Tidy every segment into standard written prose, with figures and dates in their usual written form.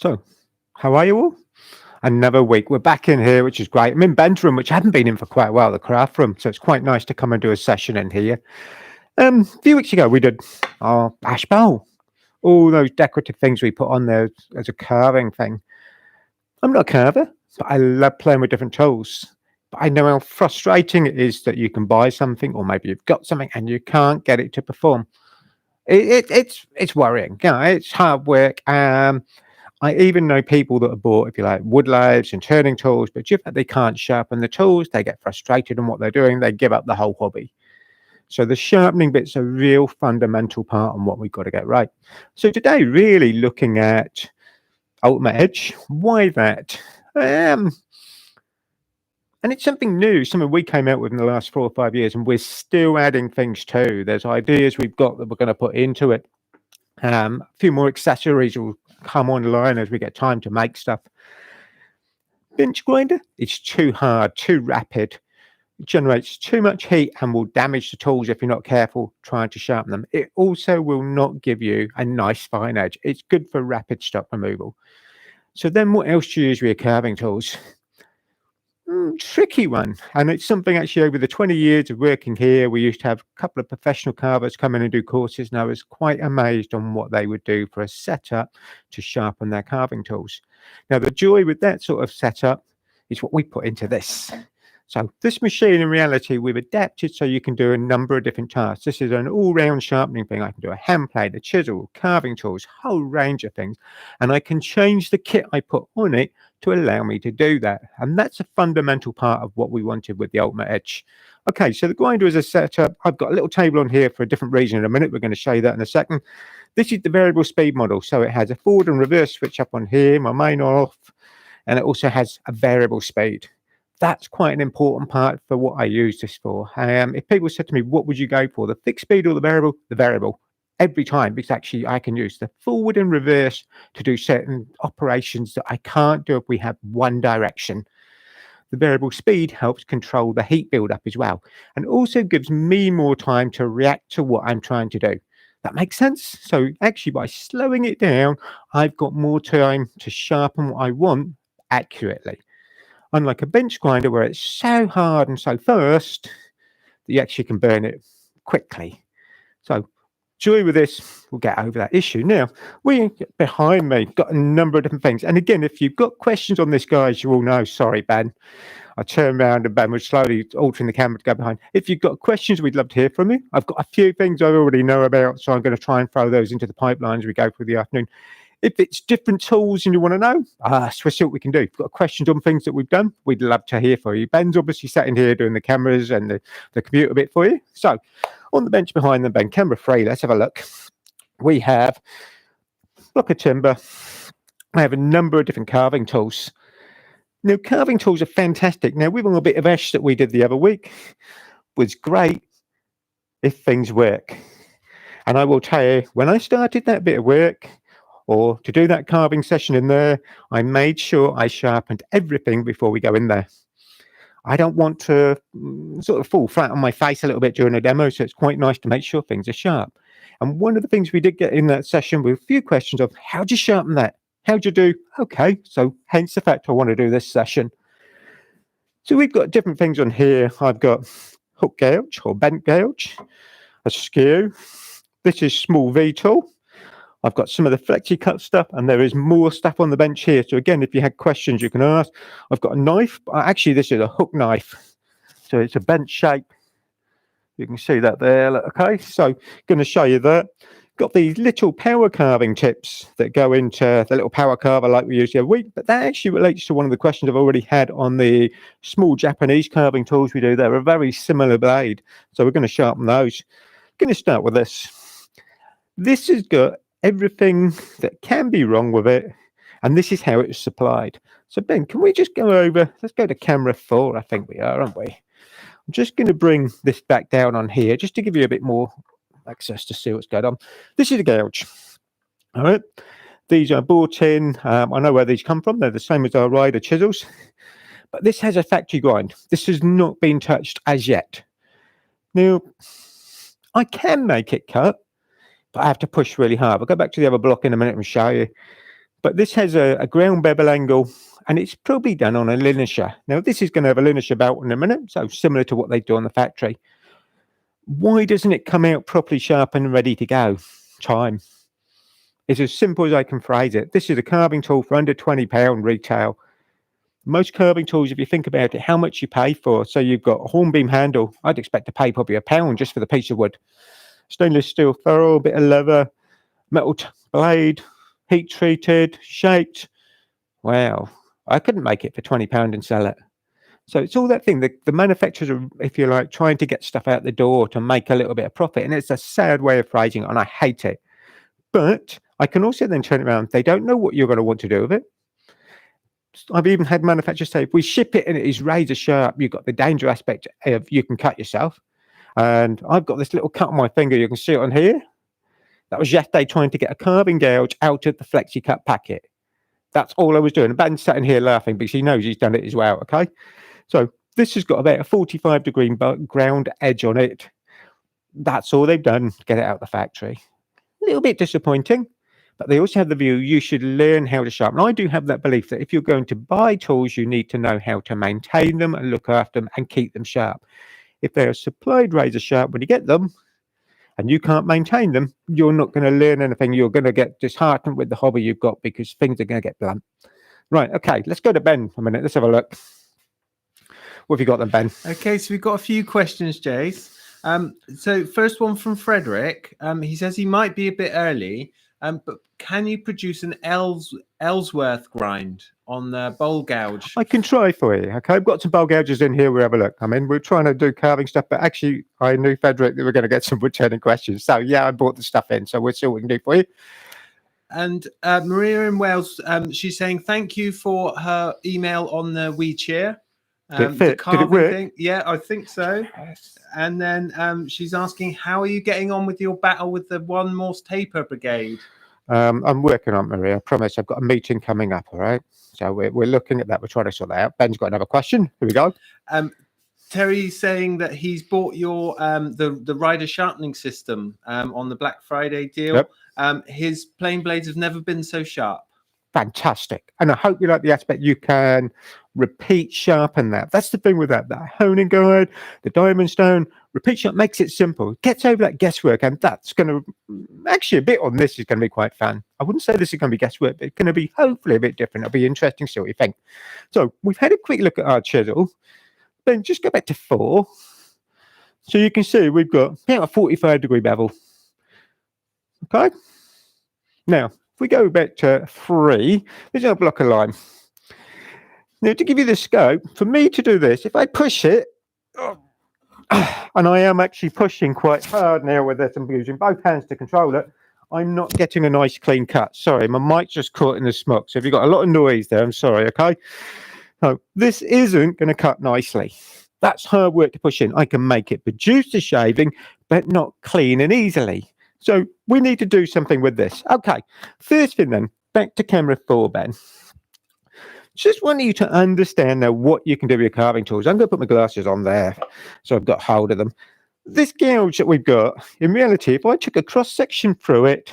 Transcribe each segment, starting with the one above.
So, how are you all? Another week. We're back in here, which is great. I'm in Ben's room, which I haven't been in for quite a while, the craft room. So it's quite nice to come and do a session in here. A few weeks ago, we did our ash bowl. All those decorative things we put on there as a carving thing. I'm not a carver, but I love playing with different tools. But I know how frustrating it is that you can buy something, or maybe you've got something and you can't get it to perform. It's worrying. You know, it's hard work. I even know people that have bought, if you like, wood lathes and turning tools, but just that they can't sharpen the tools, they get frustrated in what they're doing, they give up the whole hobby. So the sharpening bit's a real fundamental part on what we've got to get right. So today, really looking at Ultimate Edge. Why that? And it's something new, something we came out with in the last 4 or 5 years, and we're still adding things too. There's ideas we've got that we're going to put into it. A few more accessories will come online as we get time to make stuff. Bench grinder, it's too hard, too rapid. It generates too much heat and will damage the tools if you're not careful trying to sharpen them. It also will not give you a nice fine edge. It's good for rapid stock removal. So then what else do you use with your carving tools? Tricky one, and it's something actually over the 20 years of working here, we used to have a couple of professional carvers come in and do courses, and I was quite amazed on what they would do for a setup to sharpen their carving tools. Now the joy with that sort of setup is what we put into this. So this machine, in reality, we've adapted so you can do a number of different tasks. This is an all-round sharpening thing. I can do a hand plane, a chisel, carving tools, whole range of things. And I can change the kit I put on it to allow me to do that. And that's a fundamental part of what we wanted with the Ultimate Edge. Okay, so the grinder is a setup. I've got a little table on here for a different reason in a minute. We're going to show you that in a second. This is the variable speed model. So it has a forward and reverse switch up on here, my main off, and it also has a variable speed. That's quite an important part for what I use this for. If people said to me, what would you go for, the fixed speed or the variable? The variable. Every time, because actually I can use the forward and reverse to do certain operations that I can't do if we have one direction. The variable speed helps control the heat buildup as well, and also gives me more time to react to what I'm trying to do. That makes sense? So actually by slowing it down, I've got more time to sharpen what I want accurately. Unlike a bench grinder where it's so hard and so fast that you actually can burn it quickly. So joy with this, we'll get over that issue. Now, behind me, got a number of different things. And again, if you've got questions on this, guys, you all know, sorry, Ben. I turned around and Ben was slowly altering the camera to go behind. If you've got questions, we'd love to hear from you. I've got a few things I already know about, so I'm going to try and throw those into the pipeline as we go through the afternoon. If it's different tools and you want to know, so we'll see what we can do. If you've got questions on things that we've done, we'd love to hear from you. Ben's obviously sat in here doing the cameras and the computer bit for you. So on the bench behind them, Ben, camera 3, let's have a look. We have a block of timber. I have a number of different carving tools. Now, carving tools are fantastic. Now, with a little bit of ash that we did the other week, was great if things work. And I will tell you, when I started that bit of work, or to do that carving session in there, I made sure I sharpened everything before we go in there. I don't want to sort of fall flat on my face a little bit during a demo, so it's quite nice to make sure things are sharp. And one of the things we did get in that session with a few questions of, how'd you sharpen that? How'd you do? Okay, so hence the fact I want to do this session. So we've got different things on here. I've got hook gouge or bent gouge, a skew. This is small Vtool. I've got some of the FLEXCUT stuff, and there is more stuff on the bench here. So again, if you had questions, you can ask. I've got a knife. Actually, this is a hook knife. So it's a bent shape. You can see that there. Okay, so going to show you that. Got these little power carving tips that go into the little power carver like we use the other week. But that actually relates to one of the questions I've already had on the small Japanese carving tools we do. They're a very similar blade. So we're going to sharpen those. Going to start with this. This has got everything that can be wrong with it, and this is how it was supplied. So Ben, can we just go over, let's go to camera 4, I think we are, aren't we? I'm just going to bring this back down on here just to give you a bit more access to see what's going on. This is a gouge. All right, these are bought in. I know where these come from. They're the same as our rider chisels, but this has a factory grind. This has not been touched as yet. Now, I can make it cut, but I have to push really hard. I'll go back to the other block in a minute and show you. But this has a ground bevel angle, and it's probably done on a linisher. Now, this is going to have a linisher belt in a minute, so similar to what they do on the factory. Why doesn't it come out properly sharpened and ready to go? Time. It's as simple as I can phrase it. This is a carving tool for under £20 retail. Most carving tools, if you think about it, how much you pay for. So you've got a hornbeam handle. I'd expect to pay probably £1 just for the piece of wood. Stainless steel ferrule, bit of leather, metal blade, heat treated, shaped. Wow, I couldn't make it for £20 and sell it. So it's all that thing. The manufacturers are, if you like, trying to get stuff out the door to make a little bit of profit. And it's a sad way of phrasing it, and I hate it. But I can also then turn it around. They don't know what you're going to want to do with it. I've even had manufacturers say, if we ship it and it is razor sharp, you've got the danger aspect of you can cut yourself. And I've got this little cut on my finger. You can see it on here. That was yesterday trying to get a carving gouge out of the FLEXCUT packet. That's all I was doing. And Ben's sitting here laughing because he knows he's done it as well, okay? So this has got about a 45-degree ground edge on it. That's all they've done to get it out of the factory. A little bit disappointing, but they also have the view you should learn how to sharpen. I do have that belief that if you're going to buy tools, you need to know how to maintain them and look after them and keep them sharp. If they are supplied razor sharp when you get them, and you can't maintain them, you're not going to learn anything. You're going to get disheartened with the hobby you've got because things are going to get blunt. Right, okay, let's go to Ben for a minute. Let's have a look. What have you got then, Ben? Okay, so we've got a few questions, Jace. So first one from Frederick. He says he might be a bit early, but can you produce an Ellsworth grind on the bowl gouge? I can try for you. Okay, I've got some bowl gouges in here. We'll have a look. I mean, we're trying to do carving stuff, but actually, I knew, Frederick, that we're going to get some returning questions. So, yeah, I bought the stuff in. So we'll see what we can do for you. And Maria in Wales, she's saying thank you for her email on the WeCheer. Did it fit? Did it work? Thing. Yeah, I think so. And then she's asking, how are you getting on with your battle with the One Morse Taper Brigade? I'm working on it, Maria. I promise I've got a meeting coming up, all right? So we're looking at that. We're trying to sort that out. Ben's got another question. Here we go. Terry's saying that he's bought your the rider sharpening system on the Black Friday deal. Yep. His plain blades have never been so sharp. Fantastic. And I hope you like the aspect you can repeat sharpen that. That's the thing with that honing guide, the diamond stone, repeat sharp makes it simple. It gets over that guesswork, and that's going to actually a bit on this is going to be quite fun. I wouldn't say this is going to be guesswork, but it's going to be hopefully a bit different. It'll be interesting to see what you think. So we've had a quick look at our chisel. Then just go back to 4. So you can see we've got about a 45-degree bevel. Okay. Now, if we go back to 3, there's our block of lime. Now, to give you the scope, for me to do this, if I push it, and I am actually pushing quite hard now with this, I'm using both hands to control it, I'm not getting a nice clean cut. Sorry, my mic's just caught in the smoke. So if you've got a lot of noise there, I'm sorry, okay? So this isn't going to cut nicely. That's hard work to push in. I can make it produce the shaving, but not clean and easily. So we need to do something with this. Okay, first thing then, back to camera 4, Ben. Just want you to understand now what you can do with your carving tools. I'm going to put my glasses on there, so I've got hold of them. This gouge that we've got, in reality, if I took a cross-section through it,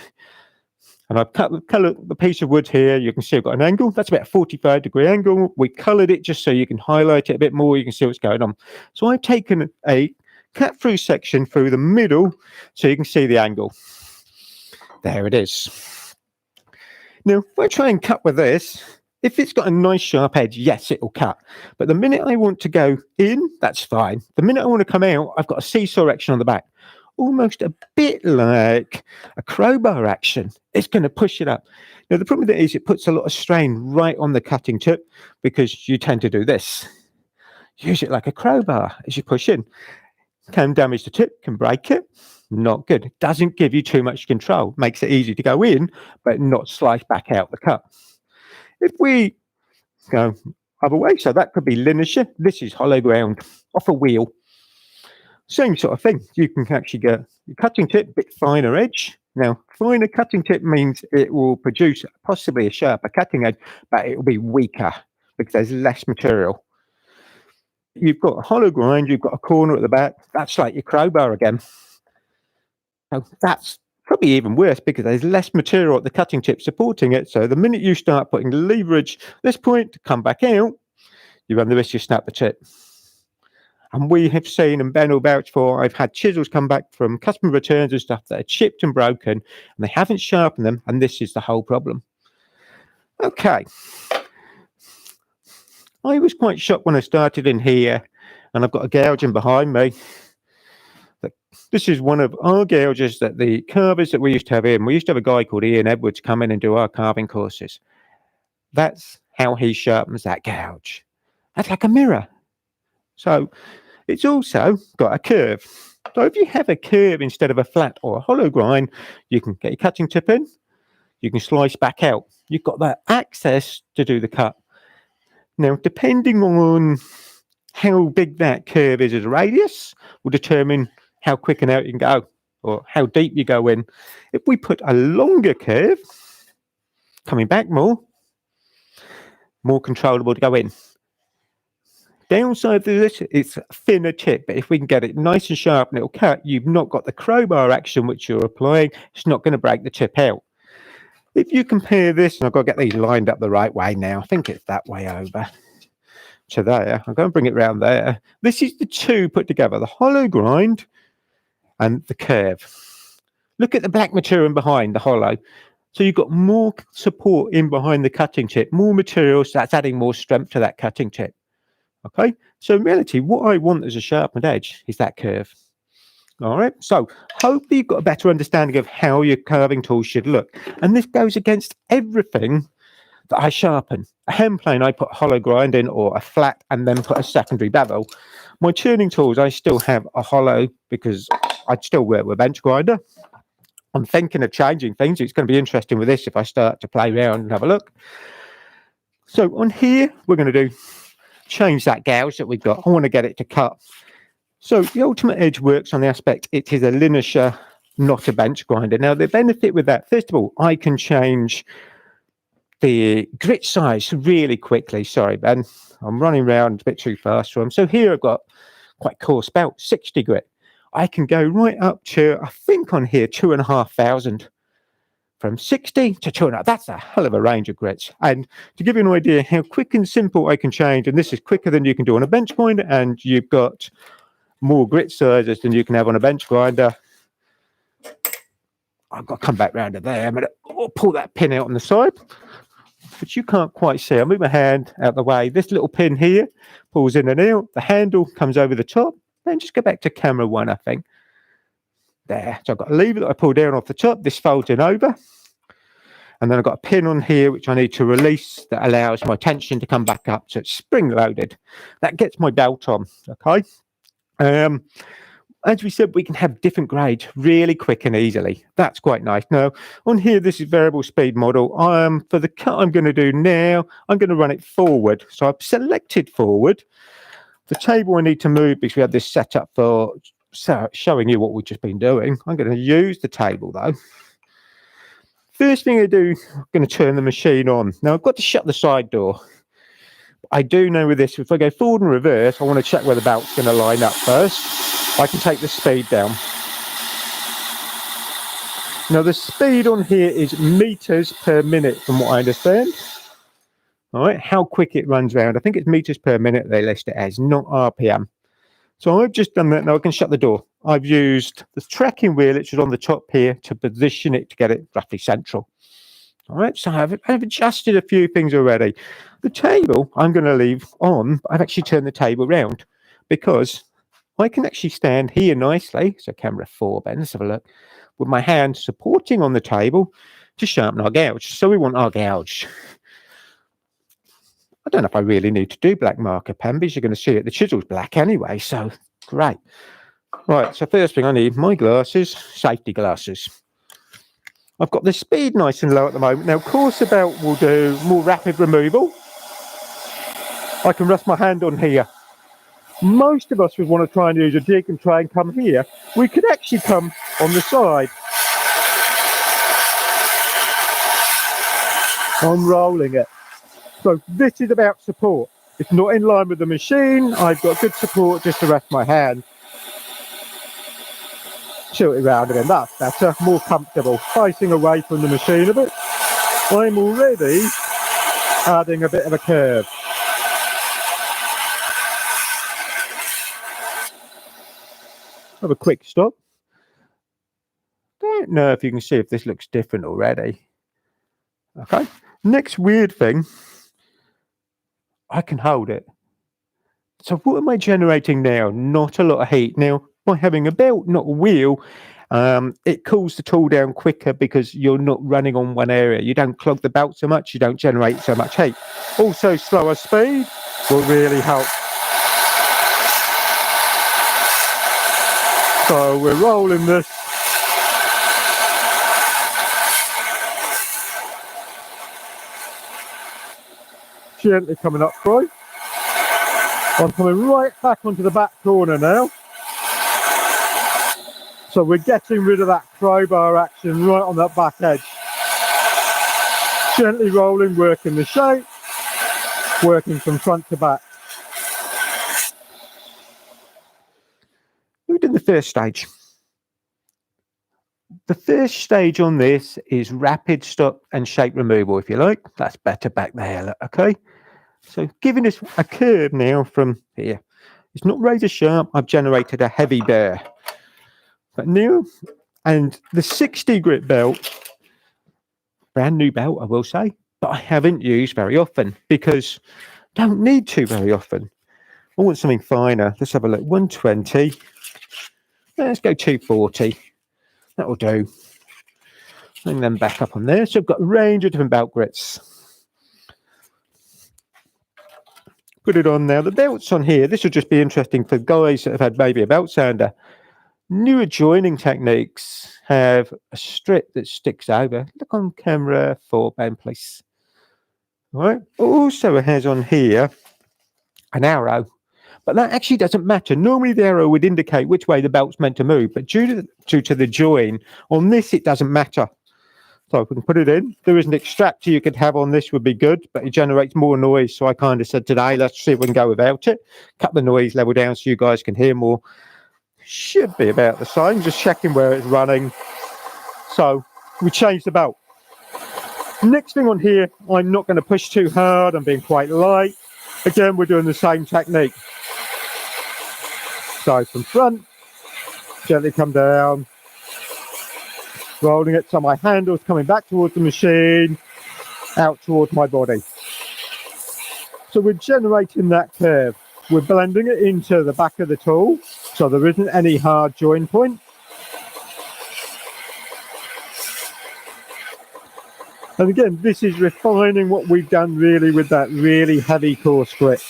and I've cut the piece of wood here, you can see I've got an angle. That's about a 45-degree angle. We coloured it just so you can highlight it a bit more. You can see what's going on. So I've taken a cut-through section through the middle so you can see the angle. There it is. Now, if I try and cut with this, if it's got a nice sharp edge, yes, it will cut. But the minute I want to go in, that's fine. The minute I want to come out, I've got a seesaw action on the back. Almost a bit like a crowbar action. It's going to push it up. Now, the problem with it is it puts a lot of strain right on the cutting tip because you tend to do this. Use it like a crowbar as you push in. Can damage the tip, can break it. Not good. It doesn't give you too much control. Makes it easy to go in, but not slice back out the cut. If we go other way, so that could be linear. This is hollow ground off a wheel. Same sort of thing. You can actually get your cutting tip, bit finer edge. Now, finer cutting tip means it will produce possibly a sharper cutting edge, but it will be weaker because there's less material. You've got a hollow grind, you've got a corner at the back. That's like your crowbar again. So that's Probably even worse because there's less material at the cutting tip supporting it. So the minute you start putting leverage this point to come back out, you run the risk you snap the tip. And we have seen, and Ben will vouch for, I've had chisels come back from customer returns and stuff that are chipped and broken, and they haven't sharpened them, and this is the whole problem. Okay. I was quite shocked when I started in here, and I've got a gouging behind me. This is one of our gouges that the carvers that we used to have in. We used to have a guy called Ian Edwards come in and do our carving courses. That's how he sharpens that gouge. That's like a mirror. So it's also got a curve. So if you have a curve instead of a flat or a hollow grind, you can get your cutting tip in, you can slice back out. You've got that access to do the cut. Now, depending on how big that curve is as a radius, will determine how quick and out you can go, or how deep you go in. If we put a longer curve, coming back more controllable to go in. Downside to this, it's a thinner tip, but if we can get it nice and sharp and it'll cut, you've not got the crowbar action which you're applying. It's not going to break the tip out. If you compare this, and I've got to get these lined up the right way now. I think it's that way over to there. I'm going to bring it round there. This is the two put together, the hollow grind and the curve. Look at the black material in behind the hollow. So you've got more support in behind the cutting tip, more material, so that's adding more strength to that cutting tip. Okay, so in reality, what I want as a sharpened edge is that curve. All right, so hopefully you've got a better understanding of how your carving tool should look. And this goes against everything that I sharpen. A hem plane, I put hollow grind in, or a flat, and then put a secondary bevel. My turning tools, I still have a hollow because I'd still work with a bench grinder. I'm thinking of changing things. It's going to be interesting with this if I start to play around and have a look. So on here, we're going to change that gouge that we've got. I want to get it to cut. So the ultimate edge works on the aspect it is a linisher, not a bench grinder. Now the benefit with that, first of all, I can change the grit size really quickly. Sorry, Ben, I'm running around a bit too fast for them. So here I've got quite coarse belt, 60 grit. I can go right up to, I think on here, 2,500. From 60 to 2,500. That's a hell of a range of grits. And to give you an idea how quick and simple I can change, and this is quicker than you can do on a bench grinder, and you've got more grit sizes than you can have on a bench grinder. I've got to come back round to there. I'm going to pull that pin out on the side, which you can't quite see. I'll move my hand out the way. This little pin here pulls in and out. The handle comes over the top. Then just go back to camera one, I think. There. So I've got a lever that I pull down off the top. This folds in over. And then I've got a pin on here which I need to release that allows my tension to come back up. So it's spring loaded. That gets my belt on. Okay. As we said, we can have different grades really quick and easily. That's quite nice. Now, on here, this is variable speed model. For the cut I'm going to do now, I'm going to run it forward. So I've selected forward. The table I need to move because we have this set up for showing you what we've just been doing. I'm going to use the table though. First thing I do, I'm going to turn the machine on. Now I've got to shut the side door. I do know with this, if I go forward and reverse, I want to check where the belt's going to line up first. I can take the speed down. Now the speed on here is meters per minute from what I understand. All right, how quick it runs round. I think it's meters per minute they list it as, not RPM. So I've just done that. Now I can shut the door. I've used the tracking wheel, which is on the top here, to position it to get it roughly central. All right, so I've adjusted a few things already. The table I'm going to leave on, but I've actually turned the table round because I can actually stand here nicely. So camera 4, Ben, let's have a look. With my hand supporting on the table to sharpen our gouge. So we want our gouge. I don't know if I really need to do black marker pen because you're going to see it. The chisel's black anyway, so great. Right, so first thing I need, my glasses, safety glasses. I've got the speed nice and low at the moment. Now, of course, about will do more rapid removal. I can rest my hand on here. Most of us would want to try and use a jig and try and come here. We could actually come on the side. I'm rolling it. So this is about support. It's not in line with the machine. I've got good support just to rest my hand. tilt it round again. That's better, more comfortable. Facing away from the machine a bit. I'm already adding a bit of a curve. Have a quick stop. Don't know if you can see if this looks different already. Okay. Next weird thing, I can hold it. So what am I generating now? Not a lot of heat. Now, by having a belt, not a wheel, it cools the tool down quicker because you're not running on one area. You don't clog the belt so much, you don't generate so much heat. Also, slower speed will really help. So we're rolling this. Gently coming up through. I'm coming right back onto the back corner now. So we're getting rid of that crowbar action right on that back edge. Gently rolling, working the shape, working from front to back. We did the first stage. The first stage on this is rapid stop and shape removal, if you like. That's better back there, okay? So giving us a curve now from here. It's not razor sharp, I've generated a heavy burr. But new, and the 60 grit belt, brand new belt I will say, but I haven't used very often because I don't need to very often. I want something finer. Let's have a look. 120. Let's go 240. That'll do. Bring them back up on there. So I've got a range of different belt grits. Put it on now. The belts on here, this will just be interesting for guys that have had maybe a belt sander. Newer joining techniques have a strip that sticks over. Look on camera for band place. All right. Also it has on here an arrow. But that actually doesn't matter. Normally the arrow would indicate which way the belt's meant to move, but due to the join, on this it doesn't matter. So if we can put it in, there is an extractor you could have on this would be good, but it generates more noise. So I kind of said today, let's see if we can go without it. Cut the noise level down so you guys can hear more. Should be about the same, just checking where it's running. So we changed the belt. Next thing on here, I'm not going to push too hard. I'm being quite light. Again, we're doing the same technique. So from front, gently come down, rolling it so my handle's coming back towards the machine, out towards my body. So we're generating that curve. We're blending it into the back of the tool, so there isn't any hard join point. And again, this is refining what we've done really with that really heavy coarse grit.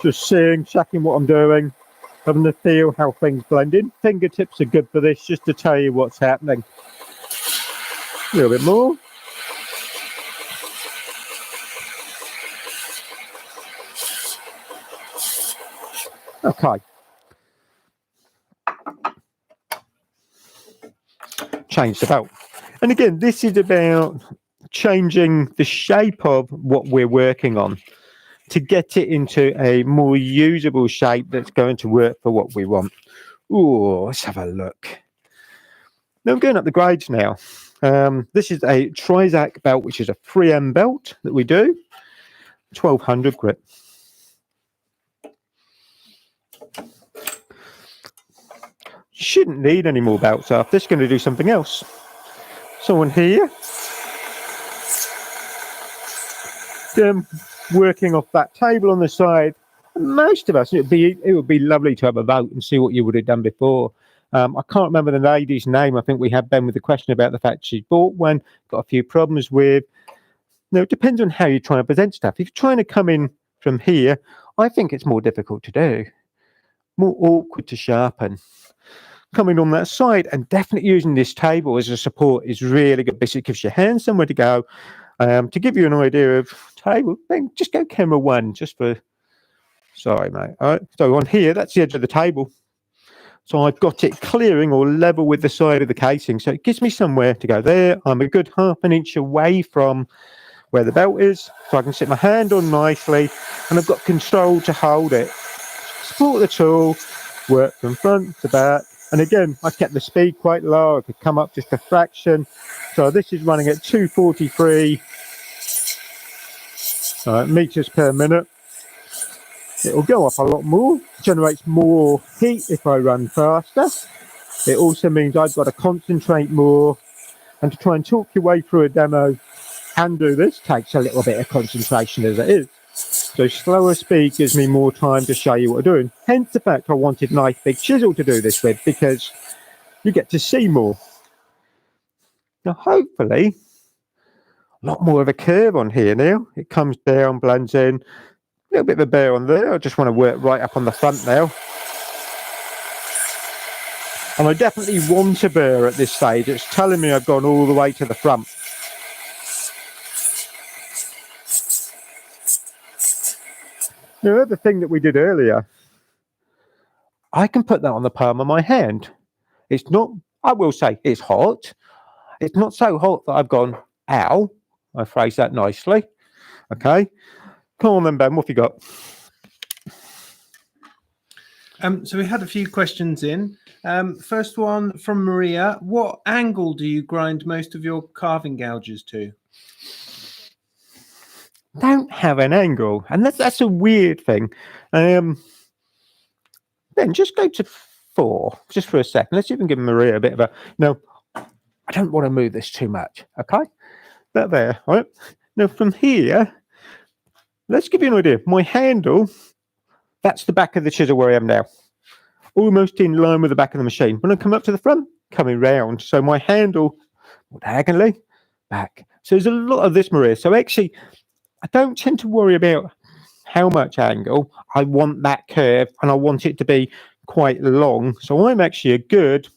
Just seeing, checking what I'm doing, having to feel how things blend in. Fingertips are good for this, just to tell you what's happening. A little bit more. Okay. Change the belt. And again, this is about changing the shape of what we're working on to get it into a more usable shape that's going to work for what we want. Ooh, let's have a look. Now I'm going up the grades now. This is a Trizac belt, which is a 3M belt that we do. 1200 grit. Shouldn't need any more belts after this. Going to do something else. So on here, then working off that table on the side. Most of us, it would be lovely to have a vote and see what you would have done before. I can't remember the lady's name. I think we had Ben with a question about the fact she bought one, got a few problems with. Now, it depends on how you're trying to present stuff. If you're trying to come in from here, I think it's more difficult to do, more awkward to sharpen. Coming on that side and definitely using this table as a support is really good because it gives your hands somewhere to go. To give you an idea of table, then just go camera one, just for, sorry mate. All right, so on here, that's the edge of the table. So I've got it clearing or level with the side of the casing. So it gives me somewhere to go there. I'm a good half an inch away from where the belt is, so I can sit my hand on nicely, and I've got control to hold it. Support the tool, work from front to back, and again, I kept the speed quite low. I could come up just a fraction. So this is running at 243 meters per minute. It will go up a lot more, generates more heat if I run faster. It also means I've got to concentrate more, and to try and talk your way through a demo and do this takes a little bit of concentration as it is. So slower speed gives me more time to show you what I'm doing. Hence the fact I wanted a nice big chisel to do this with, because you get to see more. Now hopefully, a lot more of a curve on here now. It comes down, blends in. A little bit of a bear on there. I just want to work right up on the front now. And I definitely want a bear at this stage. It's telling me I've gone all the way to the front. The other thing that we did earlier, I can put that on the palm of my hand. It's not, I will say, it's hot. It's not so hot that I've gone, ow. I phrase that nicely. Okay. Come on then, Ben, what have you got? So we had a few questions in. First one from Maria. What angle do you grind most of your carving gouges to? Don't have an angle, and that's a weird thing. Then just go to 4 just for a second. Let's even give Maria a bit of a no. I don't want to move this too much. Okay, that there. All right. Now from here, let's give you an idea. My handle, that's the back of the chisel where I am now, almost in line with the back of the machine. When I come up to the front, coming round, so my handle diagonally back. So there's a lot of this, Maria. So actually, I don't tend to worry about how much angle. I want that curve, and I want it to be quite long. So I'm actually a good,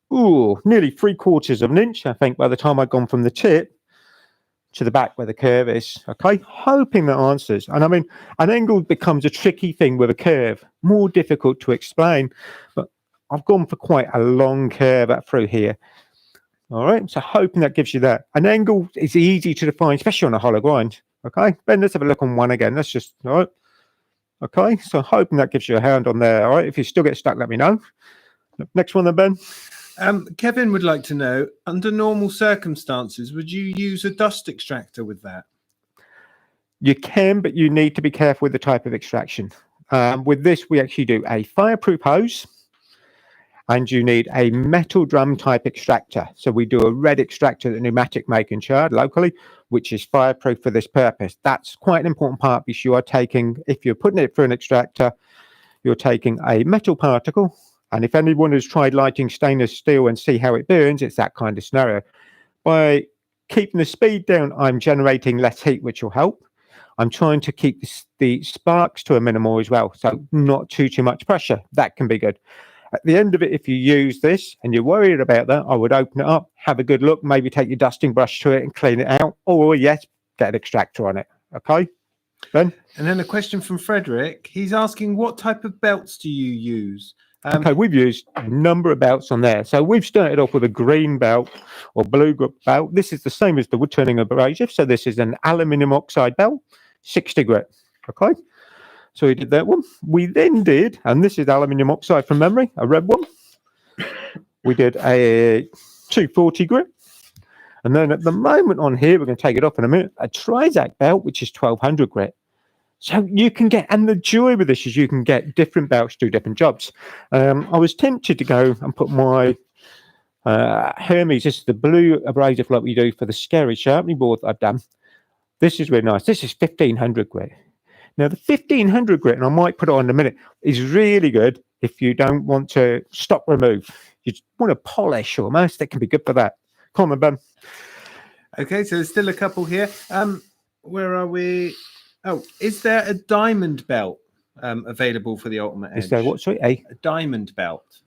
nearly 3/4 of an inch, I think, by the time I've gone from the tip to the back where the curve is. Okay, hoping that answers. And I mean, an angle becomes a tricky thing with a curve, more difficult to explain, but I've gone for quite a long curve up through here. All right, so hoping that gives you that. An angle is easy to define, especially on a hollow grind. Okay, Ben, let's have a look on one again. Let's just, all right. Okay, so hoping that gives you a hand on there. All right, if you still get stuck, let me know. Next one then, Ben. Kevin would like to know, under normal circumstances, would you use a dust extractor with that? You can, but you need to be careful with the type of extraction. With this, we actually do a fireproof hose, and you need a metal drum type extractor. So we do a red extractor that Pneumatic make in Chard locally, which is fireproof for this purpose. That's quite an important part, because you are taking, if you're putting it through an extractor, you're taking a metal particle. And if anyone has tried lighting stainless steel and see how it burns, it's that kind of scenario. By keeping the speed down, I'm generating less heat, which will help. I'm trying to keep the sparks to a minimal as well, so not too much pressure. That can be good. At the end of it, if you use this and you're worried about that, I would open it up, have a good look, maybe take your dusting brush to it and clean it out. Or yes, get an extractor on it. Okay, Ben? And then a question from Frederick. He's asking, what type of belts do you use? Okay, we've used a number of belts on there. So we've started off with a green belt or blue belt. This is the same as the wood turning abrasive. So this is an aluminium oxide belt, 60 grit. Okay. So we did that one. We then did, and this is aluminium oxide from memory, a red one. We did a 240 grit. And then at the moment on here, we're going to take it off in a minute, a Trizac belt, which is 1200 grit. So you can get, and the joy with this is you can get different belts to do different jobs. I was tempted to go and put my Hermes, this is the blue abrasive like we do for the scary sharpening board that I've done. This is really nice. This is 1500 grit. Now, the 1500 grit, and I might put it on in a minute, is really good if you don't want to stop remove. You just want to polish almost. That can be good for that. Come on, Ben. Okay, so there's still a couple here. Where are we? Oh, is there a diamond belt available for the Ultimate Edge? Is there what? Sorry, a diamond belt.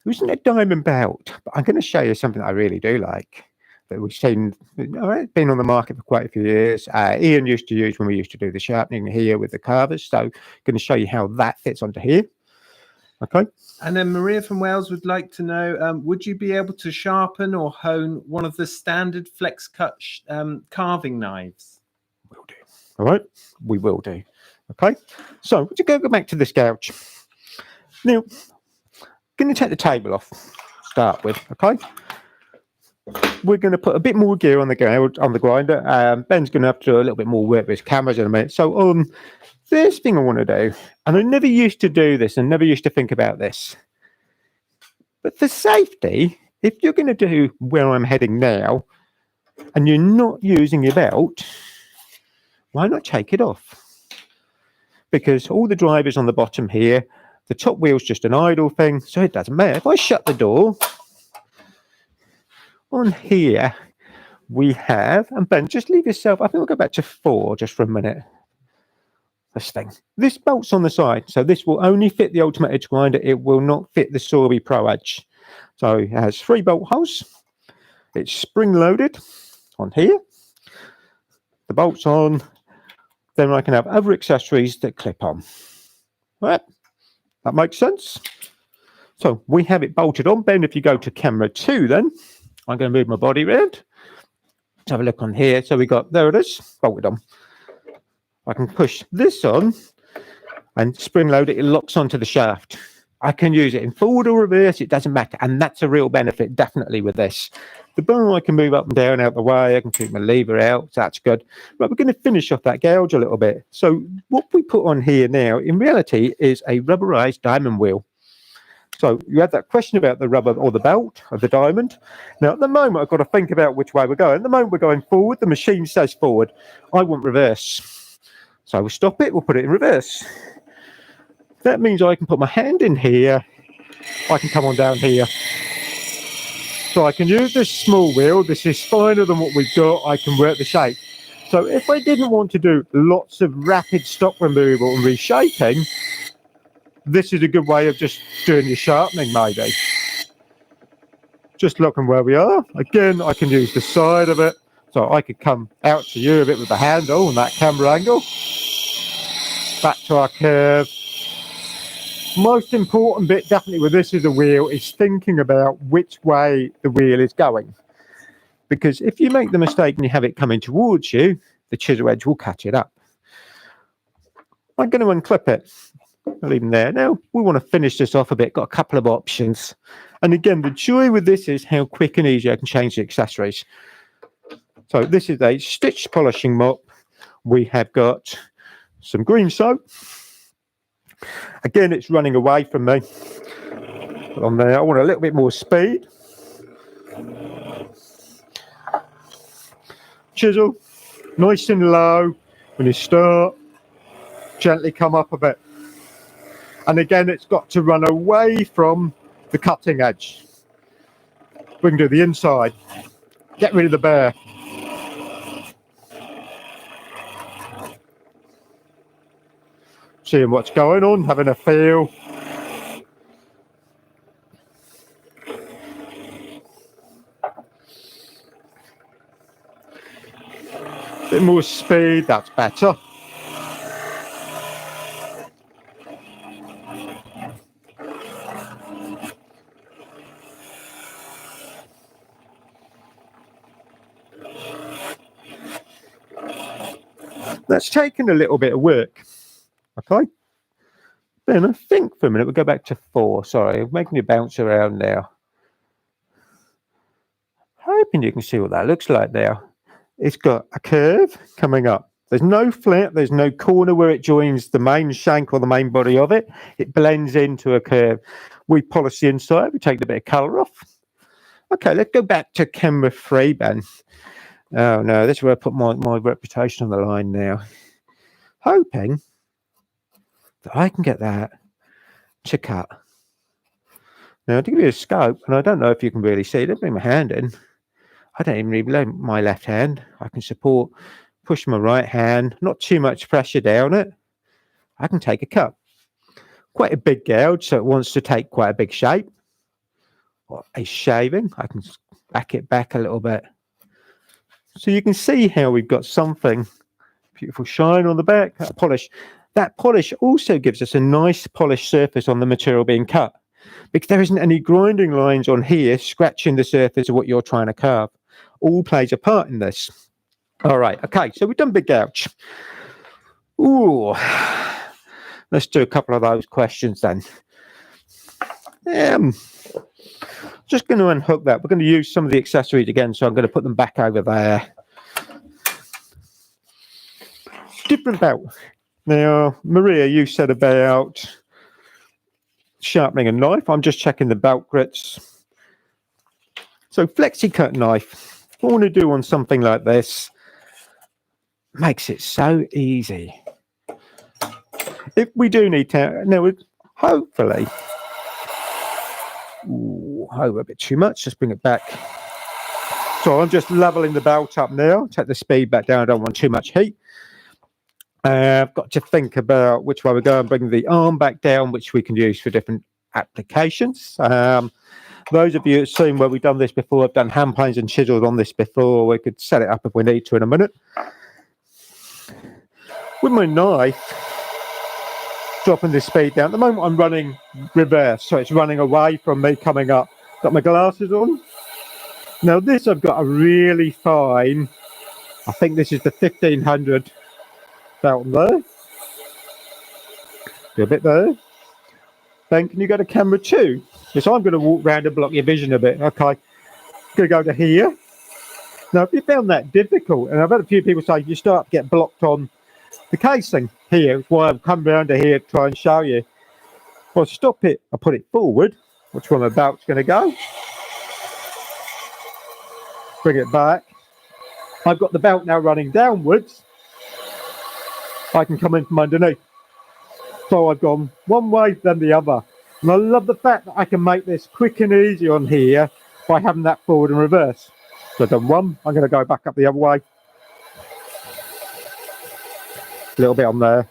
There isn't a diamond belt, but I'm going to show you something I really do like. That we've seen, all right, been on the market for quite a few years. Ian used to use when we used to do the sharpening here with the carvers. So I'm going to show you how that fits onto here. Okay. And then Maria from Wales would like to know, would you be able to sharpen or hone one of the standard FLEXCUT carving knives? Will do. All right, we will do. Okay, so would you go back to this gouge? Now, going to take the table off. Start with, okay. We're going to put a bit more gear on the gouge on the grinder. Ben's going to have to do a little bit more work with his cameras in a minute. So, first thing I want to do, and I never used to do this, and never used to think about this, but for safety, if you're going to do where I'm heading now, and you're not using your belt, why not take it off? Because all the drivers on the bottom here, the top wheel's just an idle thing, so it doesn't matter. If I shut the door, on here we have, and Ben, just leave yourself, I think we'll go back to 4 just for a minute. This thing. This bolt's on the side, so this will only fit the Ultimate Edge Grinder. It will not fit the Sorby Pro Edge. So it has 3 bolt holes. It's spring loaded on here. The bolt's on. Then I can have other accessories that clip on. Right, that makes sense. So we have it bolted on. Ben, if you go to camera 2, then I'm going to move my body around. Let's have a look on here. So we got, there it is, bolted on. I can push this on and spring load it. It locks onto the shaft. I can use it in forward or reverse. It doesn't matter. And that's a real benefit, definitely, with this. The bar I can move up and down out the way. I can keep my lever out. So that's good. Right, we're going to finish off that gouge a little bit. So what we put on here now, in reality, is a rubberized diamond wheel. So you had that question about the rubber or the belt of the diamond. Now, at the moment, I've got to think about which way we're going. At the moment, we're going forward. The machine says forward. I want reverse. So we'll stop it. We'll put it in reverse. That means I can put my hand in here. I can come on down here. So I can use this small wheel. This is finer than what we've got. I can work the shape. So if I didn't want to do lots of rapid stock removal and reshaping, this is a good way of just doing your sharpening, maybe. Just looking where we are. Again, I can use the side of it. So I could come out to you a bit with the handle and that camera angle. Back to our curve. Most important bit, definitely with this as a wheel, is thinking about which way the wheel is going. Because if you make the mistake and you have it coming towards you, the chisel edge will catch it up. I'm going to unclip it. I'll leave them there. Now, we want to finish this off a bit. Got a couple of options. And again, the joy with this is how quick and easy I can change the accessories. So this is a stitch polishing mop. We have got some green soap. Again, it's running away from me. Put on there. I want a little bit more speed. Chisel, nice and low. When you start, gently come up a bit. And again, it's got to run away from the cutting edge. We can do the inside. Get rid of the burr. Seeing what's going on, having a feel. Bit more speed, that's better. That's taken a little bit of work. Okay. Then I think for a minute we'll go back to 4. Sorry, I'm making you bounce around now. Hoping you can see what that looks like there. It's got a curve coming up. There's no flat, there's no corner where it joins the main shank or the main body of it. It blends into a curve. We polish the inside, we take the bit of colour off. Okay, let's go back to camera 3, Ben. Oh no, this is where I put my reputation on the line now. Hoping that I can get that to cut. Now, to give you a scope, and I don't know if you can really see, let me bring my hand in. I don't even really like my left hand. I can support, push my right hand, not too much pressure down it. I can take a cut. Quite a big gouge, so it wants to take quite a big shape. Or a shaving, I can back it back a little bit. So you can see how we've got something beautiful shine on the back, polish. That polish also gives us a nice polished surface on the material being cut, because there isn't any grinding lines on here scratching the surface of what you're trying to carve. All plays a part in this. All right, okay, so we've done big gouge. Ooh, let's do a couple of those questions then. Just going to unhook that. We're going to use some of the accessories again, so I'm going to put them back over there. Different belt. Now, Maria, you said about sharpening a knife. I'm just checking the belt grits. So FLEXCUT knife, what I want to do on something like this makes it so easy. If we do need to, now hopefully, a bit too much, just bring it back. So I'm just leveling the belt up now, take the speed back down, I don't want too much heat. I've got to think about which way we go and bring the arm back down, which we can use for different applications. Those of you who've seen where we've done this before, I've done hand planes and chisels on this before. We could set it up if we need to in a minute. With my knife, dropping the speed down. At the moment I'm running reverse, so it's running away from me coming up. Got my glasses on. Now this I've got a really fine, I think this is the 1500 belt on there. Do a bit there. Ben, can you go to camera 2? Yes, I'm going to walk around and block your vision a bit. Okay, going to go to here. Now, if you found that difficult, and I've had a few people say you start to get blocked on the casing here, is why I've come round to here to try and show you. Well, stop it. I put it forward, which one the belt's going to go. Bring it back. I've got the belt now running downwards. I can come in from underneath. So I've gone one way, then the other. And I love the fact that I can make this quick and easy on here by having that forward and reverse. So I've done one, I'm going to go back up the other way. A little bit on there.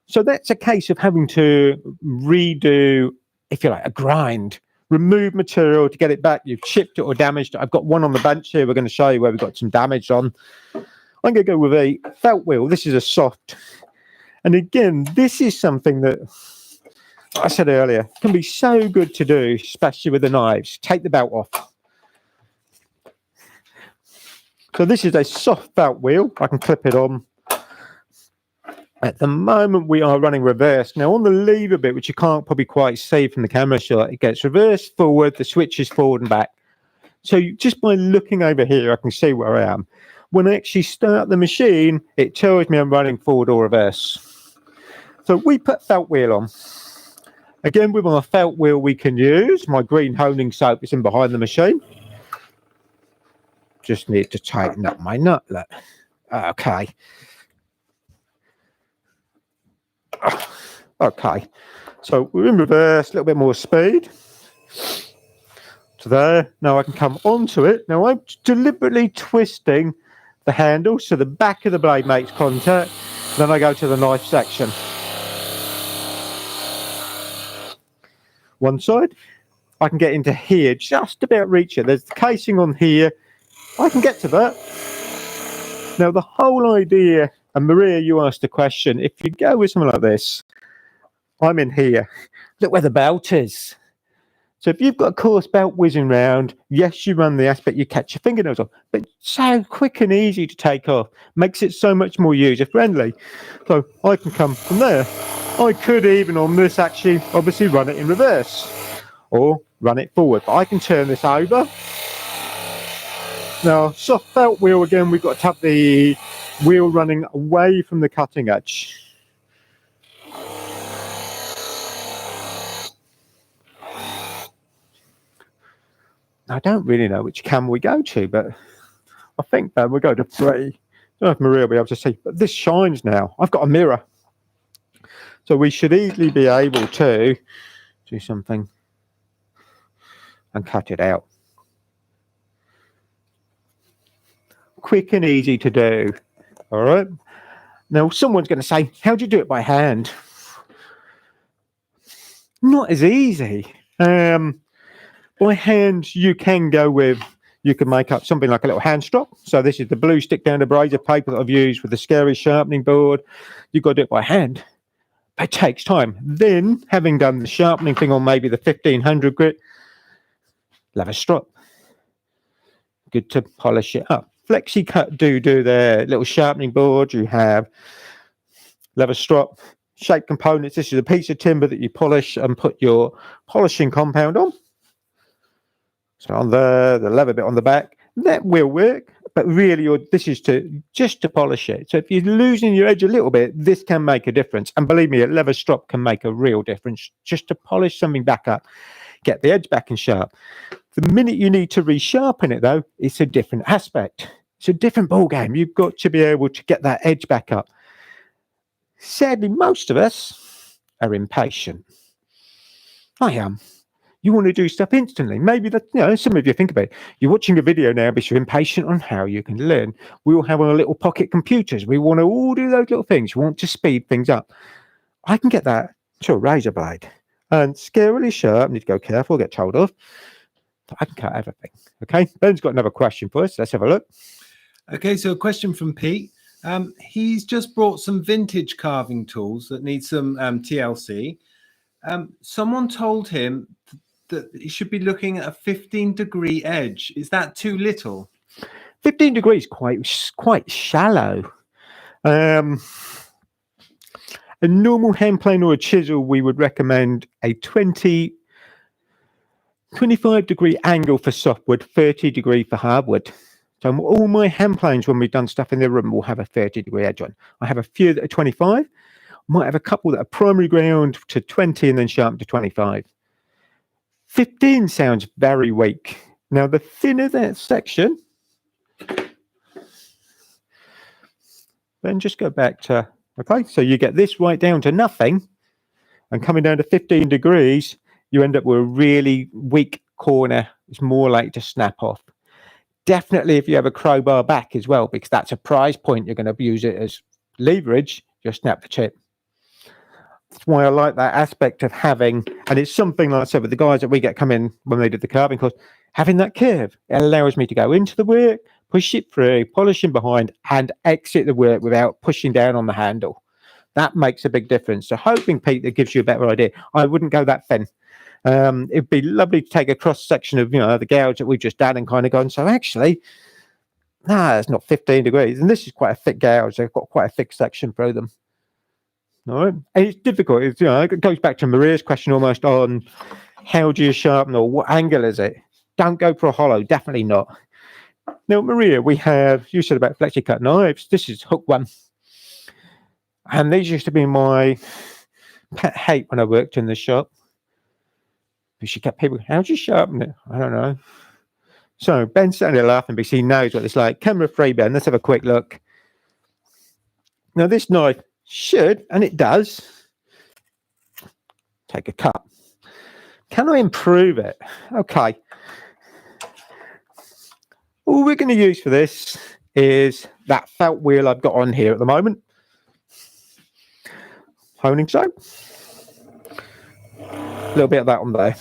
So that's a case of having to redo, if you like, a grind. Remove material to get it back. You've chipped it or damaged it. I've got one on the bench here. We're going to show you where we've got some damage on. I'm going to go with a felt wheel. This is a soft. And again, this is something that I said earlier can be so good to do, especially with the knives. Take the belt off. So this is a soft felt wheel. I can clip it on. At the moment, we are running reverse. Now, on the lever bit, which you can't probably quite see from the camera shot, it gets reverse, forward, the switch is forward and back. So just by looking over here, I can see where I am. When I actually start the machine, it tells me I'm running forward or reverse. So we put felt wheel on. Again, with my felt wheel we can use. My green honing soap is in behind the machine. Just need to tighten up my nut. Look. Okay. Okay. So we're in reverse, a little bit more speed. To there. Now I can come onto it. Now I'm deliberately twisting the handle so the back of the blade makes contact. Then I go to the knife section. One side, I can get into here, just about reach it. There's the casing on here. I can get to that. Now the whole idea, and Maria, you asked a question, if you go with something like this, I'm in here. Look where the belt is. So if you've got a coarse belt whizzing round, yes, you run the aspect, you catch your fingernails off, but so quick and easy to take off, makes it so much more user-friendly. So I can come from there. I could even on this actually, obviously run it in reverse or run it forward, but I can turn this over. Now, soft felt wheel, again, we've got to have the wheel running away from the cutting edge. I don't really know which camera we go to, but I think we'll go to 3. I don't know if Maria will be able to see, but this shines now. I've got a mirror. So we should easily be able to do something and cut it out. Quick and easy to do. All right. Now, someone's going to say, how do you do it by hand? Not as easy. By hand, you can go with You can make up something like a little hand strop. So this is the blue stick down abrasive paper that I've used with the scary sharpening board. You've got to do it by hand. It takes time. Then, having done the sharpening thing on maybe the 1500 grit, leather strop. Good to polish it up. FLEXCUT do their little sharpening board. You have leather strop, shape components. This is a piece of timber that you polish and put your polishing compound on. So on the leather bit on the back, that will work, but really this is just to polish it. So if you're losing your edge a little bit, this can make a difference. And believe me, a leather strop can make a real difference just to polish something back up, get the edge back and sharp. The minute you need to resharpen it though, it's a different aspect. It's a different ball game. You've got to be able to get that edge back up. Sadly, most of us are impatient. I am. You want to do stuff instantly. Maybe that, some of you think about it. You're watching a video now because you're impatient on how you can learn. We all have our little pocket computers. We want to all do those little things. We want to speed things up. I can get that to a razor blade and scarily sharp. Need to go careful, get told off. But I can cut everything. Okay. Ben's got another question for us. Let's have a look. Okay. So a question from Pete. He's just brought some vintage carving tools that need some TLC. Someone told him that he should be looking at a 15-degree edge. Is that too little? 15 degrees quite shallow. A normal hand plane or a chisel, we would recommend a 25-degree angle for softwood, 30-degree for hardwood. So all my hand planes, when we've done stuff in the room, will have a 30-degree edge on. I have a few that are 25. Might have a couple that are primary ground to 20 and then sharp to 25. 15 sounds very weak. Now, the thinner that section, then just go back to, okay, so you get this right down to nothing, and coming down to 15 degrees, you end up with a really weak corner. It's more likely to snap off. Definitely if you have a crowbar back as well, because that's a prize point, you're going to use it as leverage, just snap the chip. That's why I like that aspect of having, and it's something like I said with the guys that we get come in when they did the carving course, having that curve. It allows me to go into the work, push it through, polish in behind, and exit the work without pushing down on the handle. That makes a big difference. So hoping, Pete, that gives you a better idea. I wouldn't go that thin. It'd be lovely to take a cross section of the gouge that we've just done and kind of gone, so actually, it's not 15 degrees. And this is quite a thick gouge. They've got quite a thick section through them. All right. And it's difficult. It's, it goes back to Maria's question almost on how do you sharpen or what angle is it? Don't go for a hollow. Definitely not. Now, Maria, you said about FLEXCUT knives. This is hook one. And these used to be my pet hate when I worked in the shop. She kept people, how do you sharpen it? I don't know. So Ben's sitting there laughing because he knows what it's like. Camera free, Ben. Let's have a quick look. Now, this knife should, and it does, take a cut. Can I improve it? Okay. All we're going to use for this is that felt wheel I've got on here at the moment. Honing so. A little bit of that on there.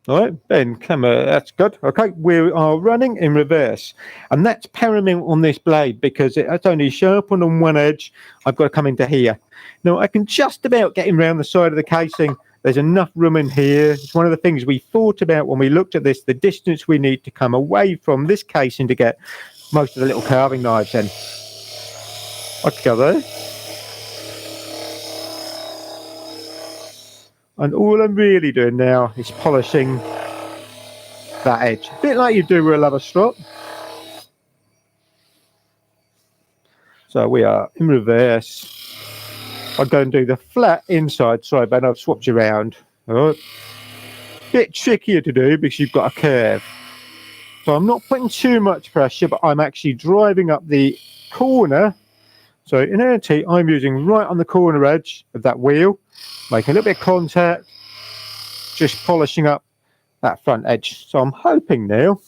All right, Ben, camera, that's good. Okay, we are running in reverse. And that's paramount on this blade because it's only sharpened on one edge. I've got to come into here. Now, I can just about get him around the side of the casing. There's enough room in here. It's one of the things we thought about when we looked at this, the distance we need to come away from this casing to get most of the little carving knives in. I could go there. And all I'm really doing now is polishing that edge. A bit like you do with a leather strop. So we are in reverse. I'll go and do the flat inside side, but I've swapped you around. All right. Bit trickier to do because you've got a curve. So I'm not putting too much pressure, but I'm actually driving up the corner. So in reality, I'm using right on the corner edge of that wheel, making a little bit of contact, just polishing up that front edge. So I'm hoping now,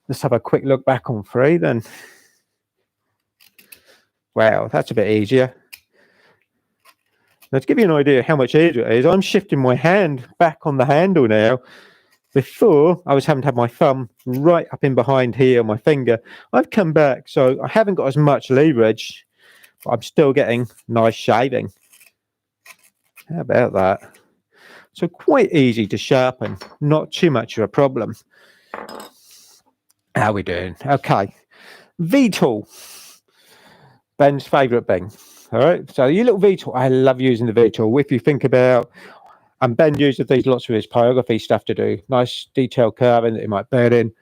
let's have a quick look back on 3 then. Wow, that's a bit easier. Now to give you an idea how much easier it is, I'm shifting my hand back on the handle now Before, I was having to have my thumb right up in behind here, my finger. I've come back, so I haven't got as much leverage, but I'm still getting nice shaving. How about that? So quite easy to sharpen, not too much of a problem. How are we doing? Okay. Vtool. Ben's favourite thing. All right. So your little Vtool, I love using the Vtool. If you think about, and Ben uses these lots of his pyrography stuff to do, nice detailed carving that he might burn in,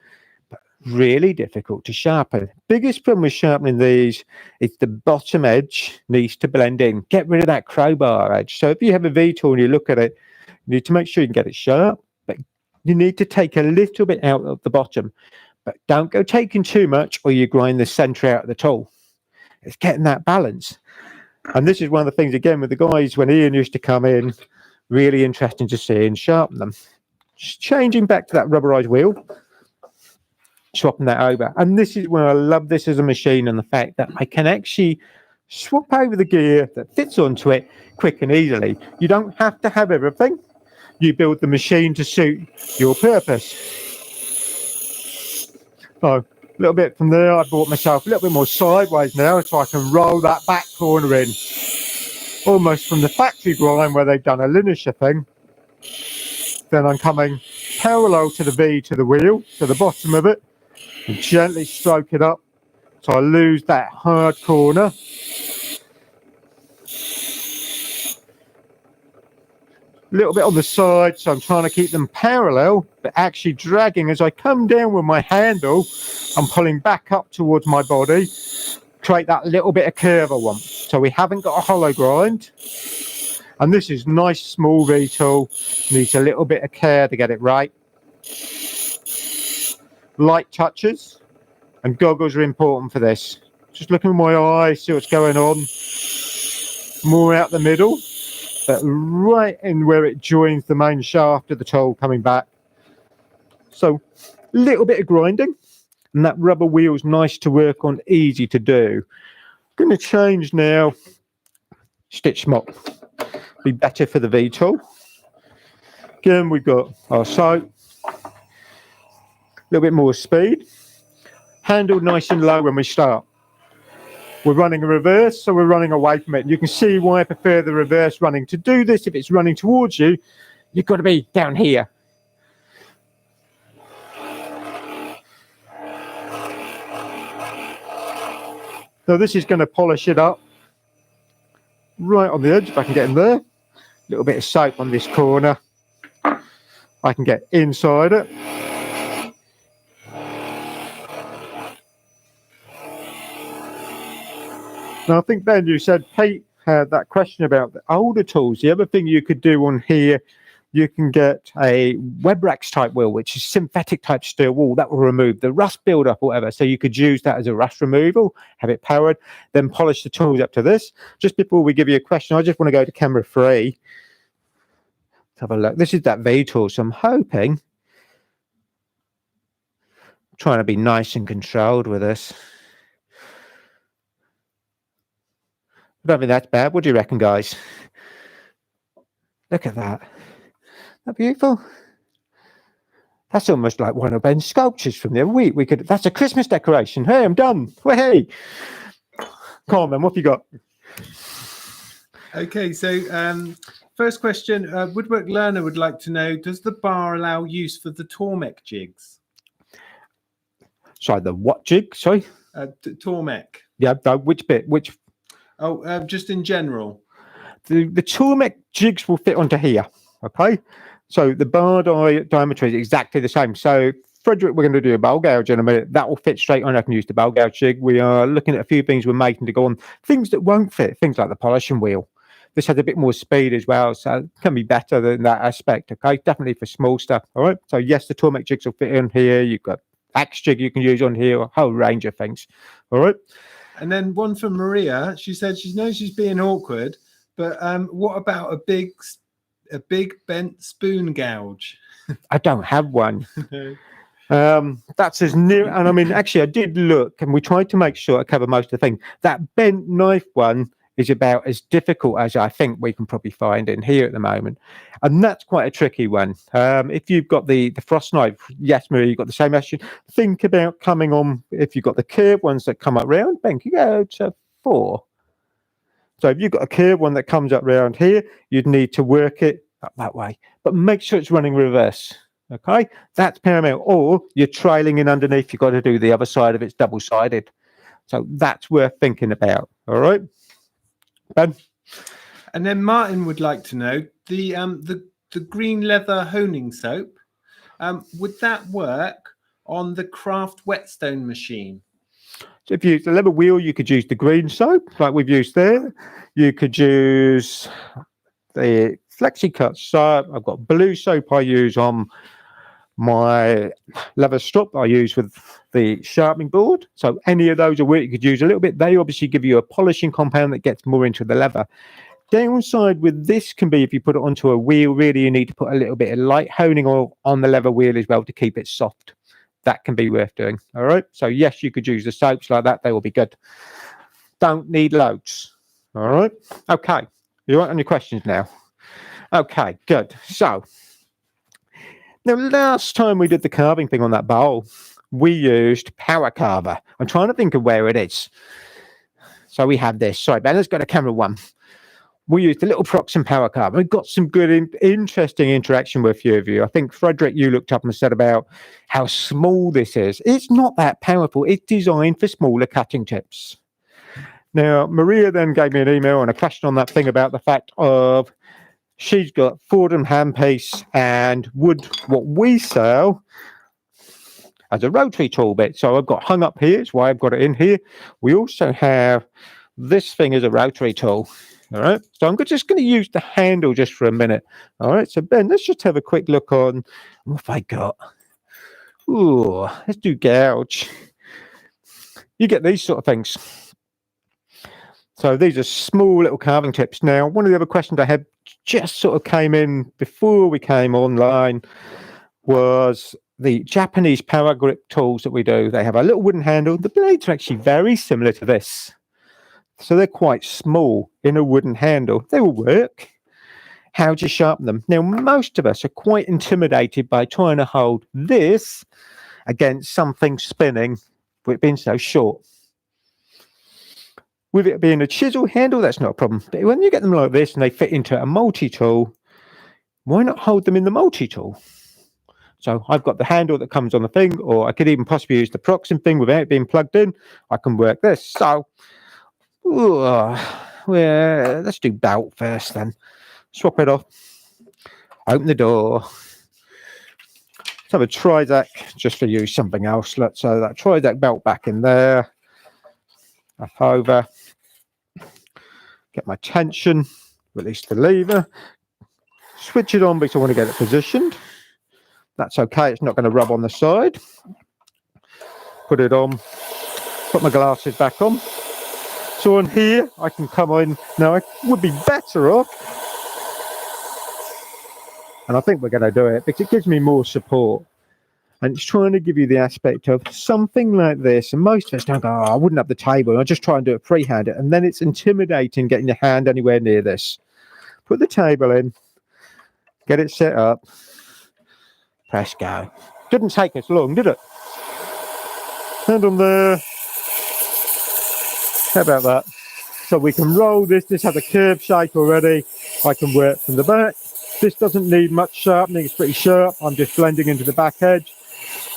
but really difficult to sharpen. Biggest problem with sharpening these is the bottom edge needs to blend in. Get rid of that crowbar edge. So if you have a Vtool and you look at it, you need to make sure you can get it sharp, but you need to take a little bit out of the bottom. But don't go taking too much or you grind the centre out of the tool. It's getting that balance. And this is one of the things, again, with the guys when Ian used to come in, really interesting to see and sharpen them. Just changing back to that rubberized wheel, swapping that over. And this is where I love this as a machine and the fact that I can actually swap over the gear that fits onto it quick and easily. You don't have to have everything. You build the machine to suit your purpose. So a little bit from there, I bought myself a little bit more sideways now so I can roll that back corner in. Almost from the factory grind where they've done a linear thing. Then I'm coming parallel to the V to the wheel, to the bottom of it, and gently stroke it up so I lose that hard corner. A little bit on the side, so I'm trying to keep them parallel, but actually dragging as I come down with my handle. I'm pulling back up towards my body, create that little bit of curve I want. So we haven't got a hollow grind. And this is nice small Vtool, needs a little bit of care to get it right. Light touches, and goggles are important for this. Just looking with my eyes, see what's going on. More out the middle, but right in where it joins the main shaft of the tool coming back. So a little bit of grinding, and that rubber wheel's nice to work on, easy to do. Going to change now, stitch mop. Be better for the Vtool. Again, we've got our soap, a little bit more speed, handle nice and low when we start. We're running a reverse, so we're running away from it. You can see why I prefer the reverse running. To do this, if it's running towards you, you've got to be down here. So this is going to polish it up right on the edge, if I can get in there. A little bit of soap on this corner. I can get inside it. Now, I think, Ben, you said Pete had that question about the older tools. The other thing you could do on here, you can get a Webrax type wheel, which is synthetic type steel wool. That will remove the rust buildup or whatever. So you could use that as a rust removal, have it powered, then polish the tools up to this. Just before we give you a question, I just want to go to camera 3. Let's have a look. This is that Vtool, so I'm hoping, trying to be nice and controlled with this. I don't think that's bad. What do you reckon, guys? Look at that. Isn't that beautiful? That's almost like one of Ben's sculptures from the other week. We could. That's a Christmas decoration. Hey, I'm done. Hey, come on, Ben. What have you got? Okay, so first question. Woodwork Learner would like to know: does the bar allow use for the Tormek jigs? Sorry, the what jig? Sorry. Tormek. Yeah. Which bit? Which? Oh, just in general. The Tormek jigs will fit onto here. Okay. So the bar diameter is exactly the same. So Frederick, we're going to do a bowl gouge in a minute. That will fit straight on. I can use the bowl gouge jig. We are looking at a few things we're making to go on. Things that won't fit, things like the polishing wheel. This has a bit more speed as well, so it can be better than that aspect. Okay, definitely for small stuff. All right. So yes, the Tormek jigs will fit in here. You've got axe jig you can use on here, a whole range of things. All right. And then one from Maria. She said she knows she's being awkward, but what about a big bent spoon gouge? I don't have one. That's as near, and I mean, actually, I did look, and we tried to make sure I cover most of the thing. That bent knife one is about as difficult as I think we can probably find in here at the moment. And that's quite a tricky one. If you've got the frost knife, yes, Maria, you've got the same action. Think about coming on, if you've got the curved ones that come up round, Ben, you go to 4. So if you've got a curved one that comes up round here, you'd need to work it up that way. But make sure it's running reverse. Okay, that's paramount. Or you're trailing in underneath, you've got to do the other side of it's double-sided. So that's worth thinking about. All right, Ben. And then Martin would like to know the green leather honing soap. Would that work on the Craft whetstone machine? So if you use the leather wheel, you could use the green soap like we've used there. You could use the FLEXCUT soap. I've got blue soap I use on my leather strop I use with the sharpening board. So any of those are where you could use a little bit. They obviously give you a polishing compound that gets more into the leather. Downside with this can be if you put it onto a wheel, really you need to put a little bit of light honing oil on the leather wheel as well to keep it soft. That can be worth doing. All right. So yes, you could use the soaps like that. They will be good. Don't need loads. All right. Okay. You right on your questions now? Okay, good. So now, last time we did the carving thing on that bowl, we used Power Carver. I'm trying to think of where it is. So we have this. Sorry, Ben, let's go to camera 1. We used a little Proxim Power Carver. We got some good, interesting interaction with a few of you. I think, Frederick, you looked up and said about how small this is. It's not that powerful. It's designed for smaller cutting tips. Now, Maria then gave me an email and a question on that thing about the fact of she's got Fordham handpiece and wood, what we sell as a rotary tool bit. So I've got hung up here. It's why I've got it in here. We also have this thing as a rotary tool. All right. So I'm just going to use the handle just for a minute. All right. So Ben, let's just have a quick look on what have I got. Ooh, let's do gouge. You get these sort of things. So these are small little carving tips. Now, one of the other questions I had just sort of came in before we came online was the Japanese power grip tools that we do. They have a little wooden handle. The blades are actually very similar to this. So they're quite small in a wooden handle. They will work. How do you sharpen them? Now, most of us are quite intimidated by trying to hold this against something spinning with it being so short. With it being a chisel handle, that's not a problem. But when you get them like this and they fit into a multi-tool, why not hold them in the multi-tool? So I've got the handle that comes on the thing, or I could even possibly use the Proxim thing without it being plugged in. I can work this. So, let's do belt first then. Swap it off. Open the door. Let's have a Trizac just to use something else. Let's throw that Trizac belt back in there. Up over. Get my tension. Release the lever. Switch it on because I want to get it positioned. That's okay. It's not going to rub on the side. Put it on. Put my glasses back on. So on here, I can come in. Now, I would be better off. And I think we're going to do it because it gives me more support. And it's trying to give you the aspect of something like this. And most of us don't go, oh, I wouldn't have the table. I'll just try and do it freehand. And then it's intimidating getting your hand anywhere near this. Put the table in. Get it set up. Press go. Didn't take us long, did it? Hand on there. How about that? So we can roll this. This has a curved shape already. I can work from the back. This doesn't need much sharpening. It's pretty sharp. I'm just blending into the back edge.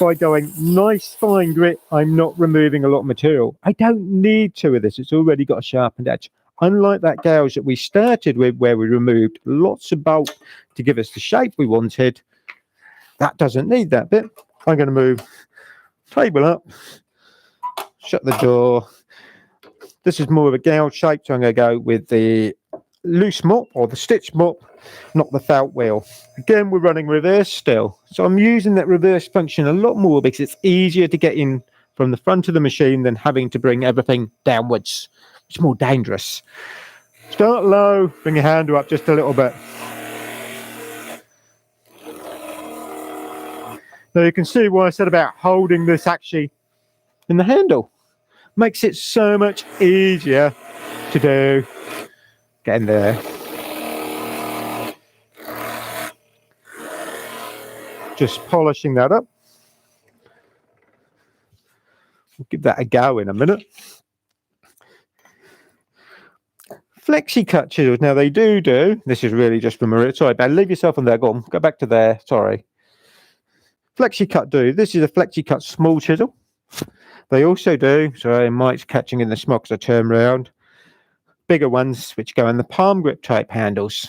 By going nice fine grit, I'm not removing a lot of material. I don't need to with this. It's already got a sharpened edge. Unlike that gouge that we started with, where we removed lots of bulk to give us the shape we wanted, that doesn't need that bit. I'm going to move table up, shut the door. This is more of a gouge shape, so I'm going to go with the loose mop or the stitch mop, not the felt wheel. Again, we're running reverse still. So I'm using that reverse function a lot more because it's easier to get in from the front of the machine than having to bring everything downwards. It's more dangerous. Start low, bring your handle up just a little bit. Now you can see why I said about holding this actually in the handle. Makes it so much easier to do get in there. Just polishing that up. We'll give that a go in a minute. FLEXCUT chisels. Now they do. This is really just from a. Sorry, Ben, leave yourself on there. Go back to there. Sorry. FLEXCUT do. This is a FLEXCUT small chisel. They also do. Sorry, Mike's catching in the smoke as I turn around. Bigger ones, which go in the palm grip type handles,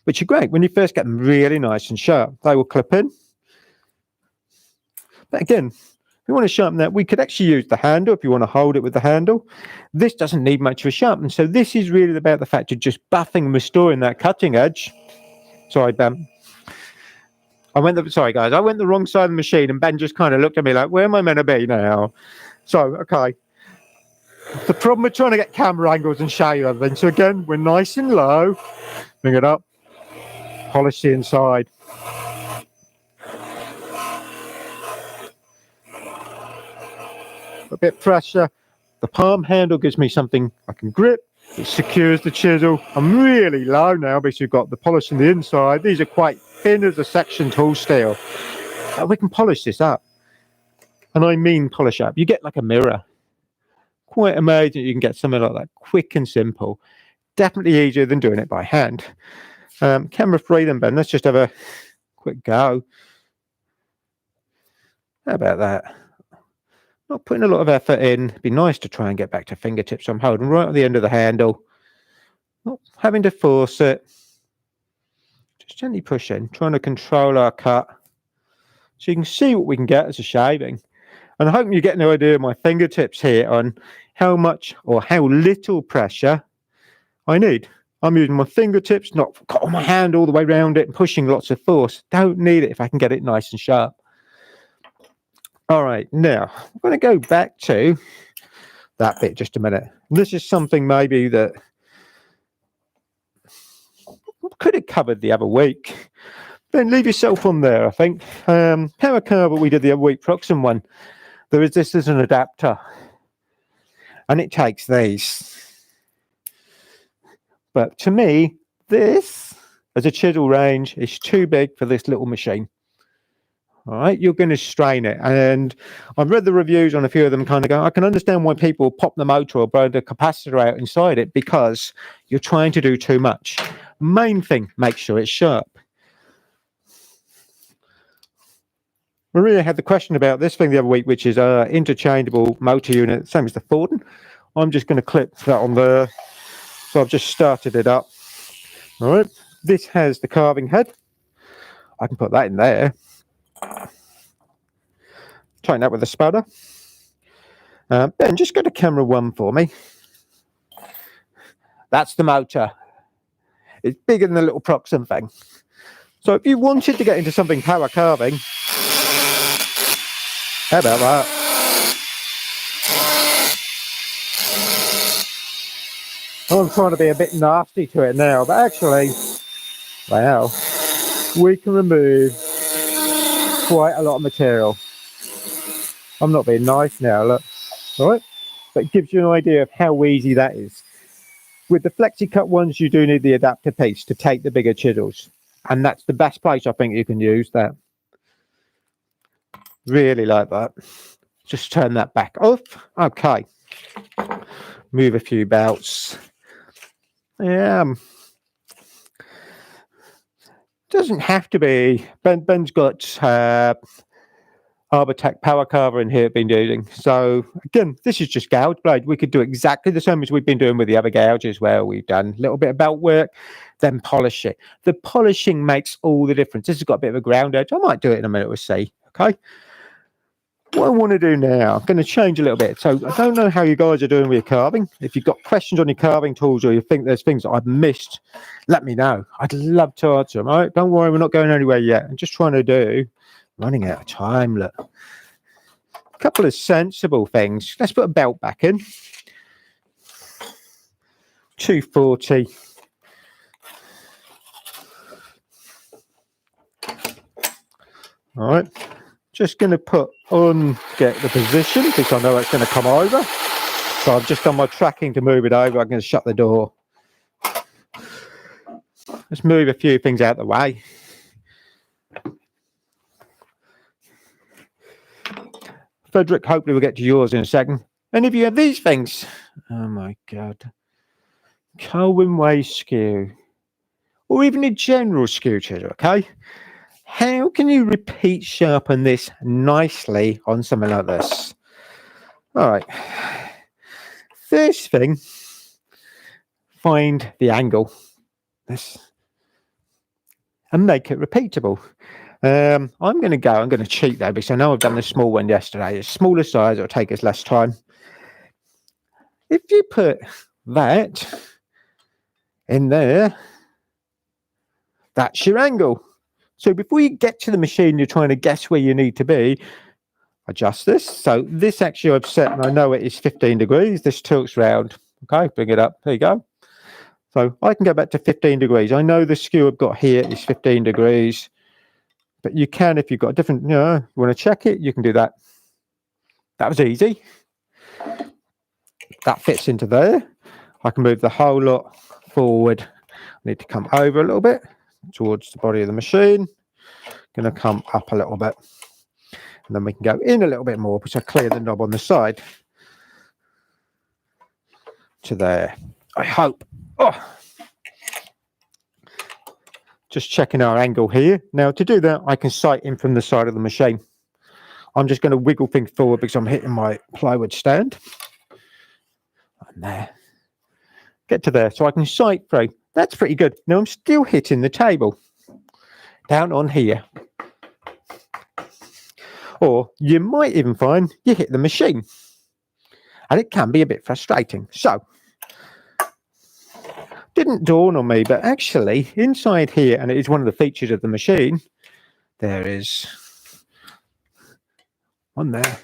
which are great when you first get them really nice and sharp. They will clip in. But again, if you want to sharpen that, we could actually use the handle if you want to hold it with the handle. This doesn't need much of a sharpen. So this is really about the fact of just buffing and restoring that cutting edge. Sorry, Ben. Sorry, guys. I went the wrong side of the machine, and Ben just kind of looked at me like, where am I meant to be now? So, okay. The problem with trying to get camera angles and show you everything. So again, we're nice and low. Bring it up. Polish the inside. A bit of pressure. The palm handle gives me something I can grip. It secures the chisel. I'm really low now because you've got the polish on the inside. These are quite thin as a section tool steel. We can polish this up. And I mean polish up. You get like a mirror. Quite amazing you can get something like that quick and simple. Definitely easier than doing it by hand. Camera free then, Ben. Let's just have a quick go. How about that? Not putting a lot of effort in. It'd be nice to try and get back to fingertips. So I'm holding right at the end of the handle. Not having to force it. Just gently pushing, trying to control our cut. So you can see what we can get as a shaving. And I hope you get an idea of my fingertips here on how much or how little pressure I need. I'm using my fingertips, not got my hand all the way around it and pushing lots of force. Don't need it if I can get it nice and sharp. All right, now I'm going to go back to that bit just a minute. This is something maybe that could have covered the other week. Then leave yourself on there, I think. Power carver we did the other week, Proxim one. There is this as an adapter. And it takes these. But to me, this, as a chisel range, is too big for this little machine. All right, you're going to strain it. And I've read the reviews on a few of them kind of go, I can understand why people pop the motor or blow the capacitor out inside it because you're trying to do too much. Main thing, make sure it's sharp. Maria had the question about this thing the other week, which is interchangeable motor unit, same as the Forden. I'm just going to clip that on there. So I've just started it up. All right, this has the carving head. I can put that in there. Tighten that with a spanner. Ben, just go to camera 1 for me. That's the motor. It's bigger than the little Proxim thing. So if you wanted to get into something power carving, how about that? I'm trying to be a bit nasty to it now, but actually, wow, we can remove quite a lot of material. I'm not being nice now, look. All right, but it gives you an idea of how easy that is. With the FLEXCUT ones, you do need the adapter piece to take the bigger chisels, and that's the best place I think you can use that. Really like that. Just turn that back off. Okay. Move a few belts. Yeah. Doesn't have to be. Ben's got ARBOR power carver in here been using. So again, this is just gouge blade. We could do exactly the same as we've been doing with the other gouges where we've done a little bit of belt work, then polish it. The polishing makes all the difference. This has got a bit of a ground edge. I might do it in a minute, we'll see. Okay. What I want to do now, I'm going to change a little bit. So I don't know how you guys are doing with your carving. If you've got questions on your carving tools or you think there's things that I've missed, let me know. I'd love to answer them. All right, don't worry, we're not going anywhere yet. I'm just trying to do, running out of time, look. A couple of sensible things. Let's put a belt back in. 240. All right. Just going to get the position because I know it's going to come over. So I've just done my tracking to move it over. I'm going to shut the door. let's move a few things out of the way. Frederick, hopefully we'll get to yours in a second. And if you have these things, oh my God, Colwyn skew, or even a general skew chisel, okay? How can you repeat sharpen this nicely on something like this? All right. First thing, find the angle. This and make it repeatable. I'm going to cheat though, because I know I've done the small one yesterday. It's smaller size, it'll take us less time. If you put that in there, that's your angle. So before you get to the machine, you're trying to guess where you need to be, adjust this. So this actually I've set, and I know it is 15 degrees. This tilts round. Okay, bring it up. There you go. So I can go back to 15 degrees. I know the skew I've got here is 15 degrees, but you can, if you've got a different, you want to check it, you can do that. That was easy. That fits into there. I can move the whole lot forward. I need to come over a little bit towards the body of the machine. Going to come up a little bit. And then we can go in a little bit more, because I clear the knob on the side. To there. I hope. Oh. Just checking our angle here. Now to do that, I can sight in from the side of the machine. I'm just going to wiggle things forward because I'm hitting my plywood stand. And there. Get to there. So I can sight through. That's pretty good. Now I'm still hitting the table. Down on here. Or you might even find you hit the machine. And it can be a bit frustrating. So, didn't dawn on me, but actually inside here, and it is one of the features of the machine, there is one there,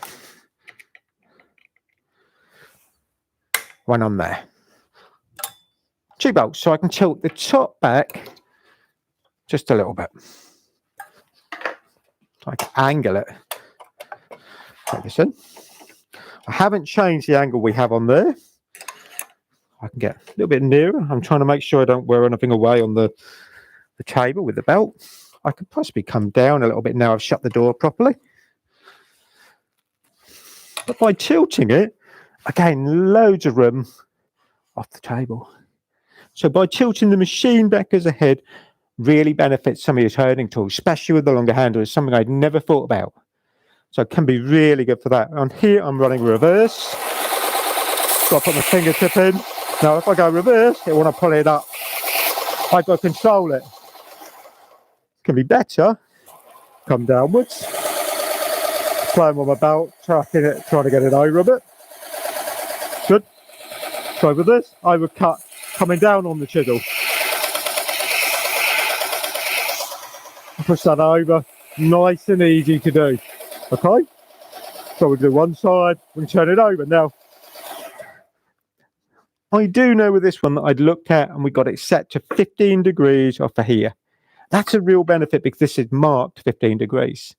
one on there. 2 bolts, so I can tilt the top back just a little bit. So I can angle it. Take this in. I haven't changed the angle we have on there. I can get a little bit nearer. I'm trying to make sure I don't wear anything away on the table with the belt. I could possibly come down a little bit now I've shut the door properly. But by tilting it, I gain loads of room off the table. So by tilting the machine back as a head, really benefits some of your turning tools, especially with the longer handle. It's something I'd never thought about. So it can be really good for that. On here, I'm running reverse. Got to put my fingertip in. Now, if I go reverse, it want to pull it up. I've got to control it. Can be better. Come downwards. Playing with my belt, trying to get it over a bit. Good. So with this, I would cut coming down on the chisel. Push that over. Nice and easy to do. Okay, so we do one side, we can turn it over. Now, I do know with this one that I'd looked at and we got it set to 15 degrees off of here. That's a real benefit because this is marked 15 degrees.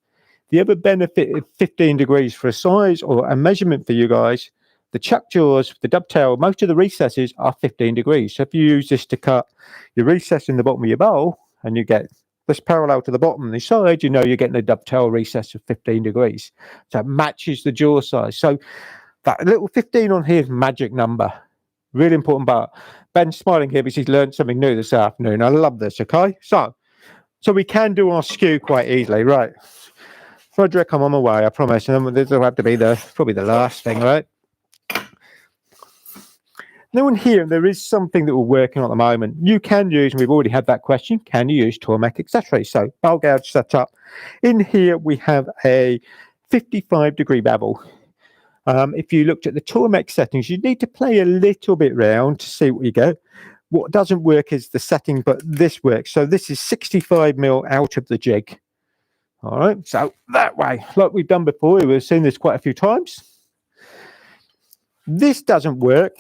The other benefit of 15 degrees for a size or a measurement for you guys, the chuck jaws, the dovetail, most of the recesses are 15 degrees. So if you use this to cut your recess in the bottom of your bowl and you get this parallel to the bottom and the side, you know you're getting a dovetail recess of 15 degrees. So it matches the jaw size. So that little 15 on here is magic number. Really important part. Ben's smiling here because he's learned something new this afternoon. I love this, okay? So we can do our skew quite easily, right? Frederick, I'm on my way, I promise. And this will have to be probably the last thing, right? Now in here, there is something that we're working on at the moment. You can use, and we've already had that question, can you use Tormek accessories? So bowl gouge set up. In here, we have a 55-degree bevel. If you looked at the Tormek settings, you need to play a little bit round to see what you get. What doesn't work is the setting, but this works. So this is 65mm out of the jig. All right, so that way, like we've done before, we've seen this quite a few times. This doesn't work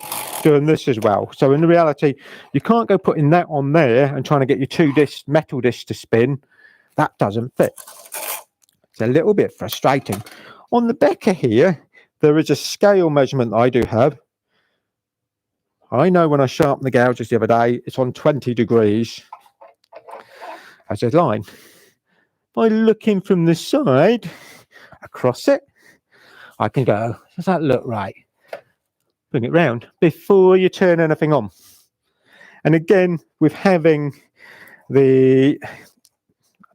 doing this as well. So in reality, you can't go putting that on there and trying to get your 2 metal discs to spin. That doesn't fit. It's a little bit frustrating. On the Becker here, there is a scale measurement that I do have. I know when I sharpened the gouges the other day, it's on 20 degrees. as a line. By looking from the side across it, I can go, does that look right? Bring it round before you turn anything on. And again, with having the,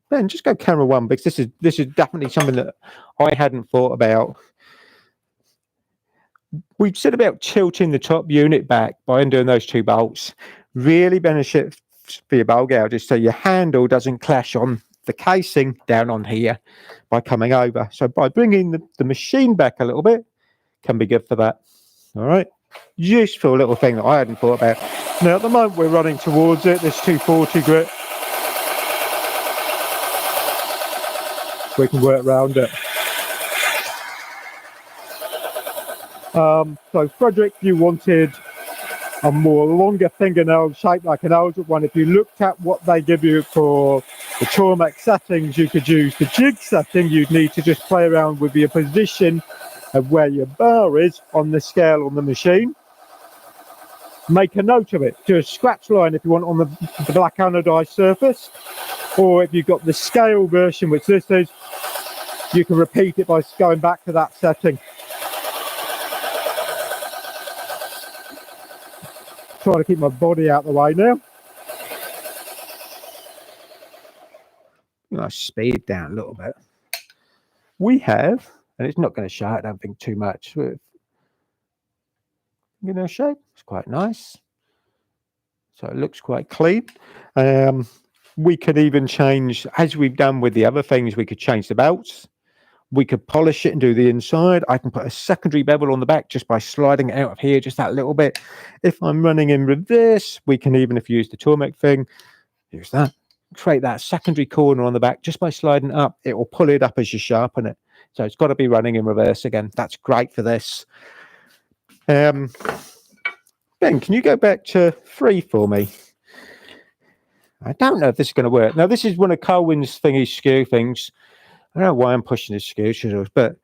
then just go camera one, because this is definitely something that I hadn't thought about. We've said about tilting the top unit back by undoing those 2 bolts. Really benefits for your bowl gouges, so your handle doesn't clash on the casing down on here by coming over. So by bringing the machine back a little bit can be good for that. All right, useful little thing that I hadn't thought about. Now at the moment we're running towards it, this 240 grit. We can work around it. So Frederick, you wanted a more longer fingernail shaped like an older one. If you looked at what they give you for the Tormek settings, you could use the jig setting. You'd need to just play around with your position of where your bar is on the scale on the machine. Make a note of it. Do a scratch line if you want on the black anodized surface, or if you've got the scale version, which this is, you can repeat it by going back to that setting. Trying to keep my body out of the way now. I'll speed down a little bit. We have, and it's not going to show, I don't think, too much. With, you know, shape, it's quite nice. So it looks quite clean. We could even change, as we've done with the other things, we could change the belts. We could polish it and do the inside. I can put a secondary bevel on the back just by sliding it out of here just that little bit. If I'm running in reverse, we can even, if you use the Tormek thing, use that. Create that secondary corner on the back just by sliding it up. It will pull it up as you sharpen it. So it's got to be running in reverse again. That's great for this. Ben, can you go back to 3 for me? I don't know if this is going to work. Now, this is one of Colwyn's thingy skew things. I don't know why I'm pushing this skew chisels, but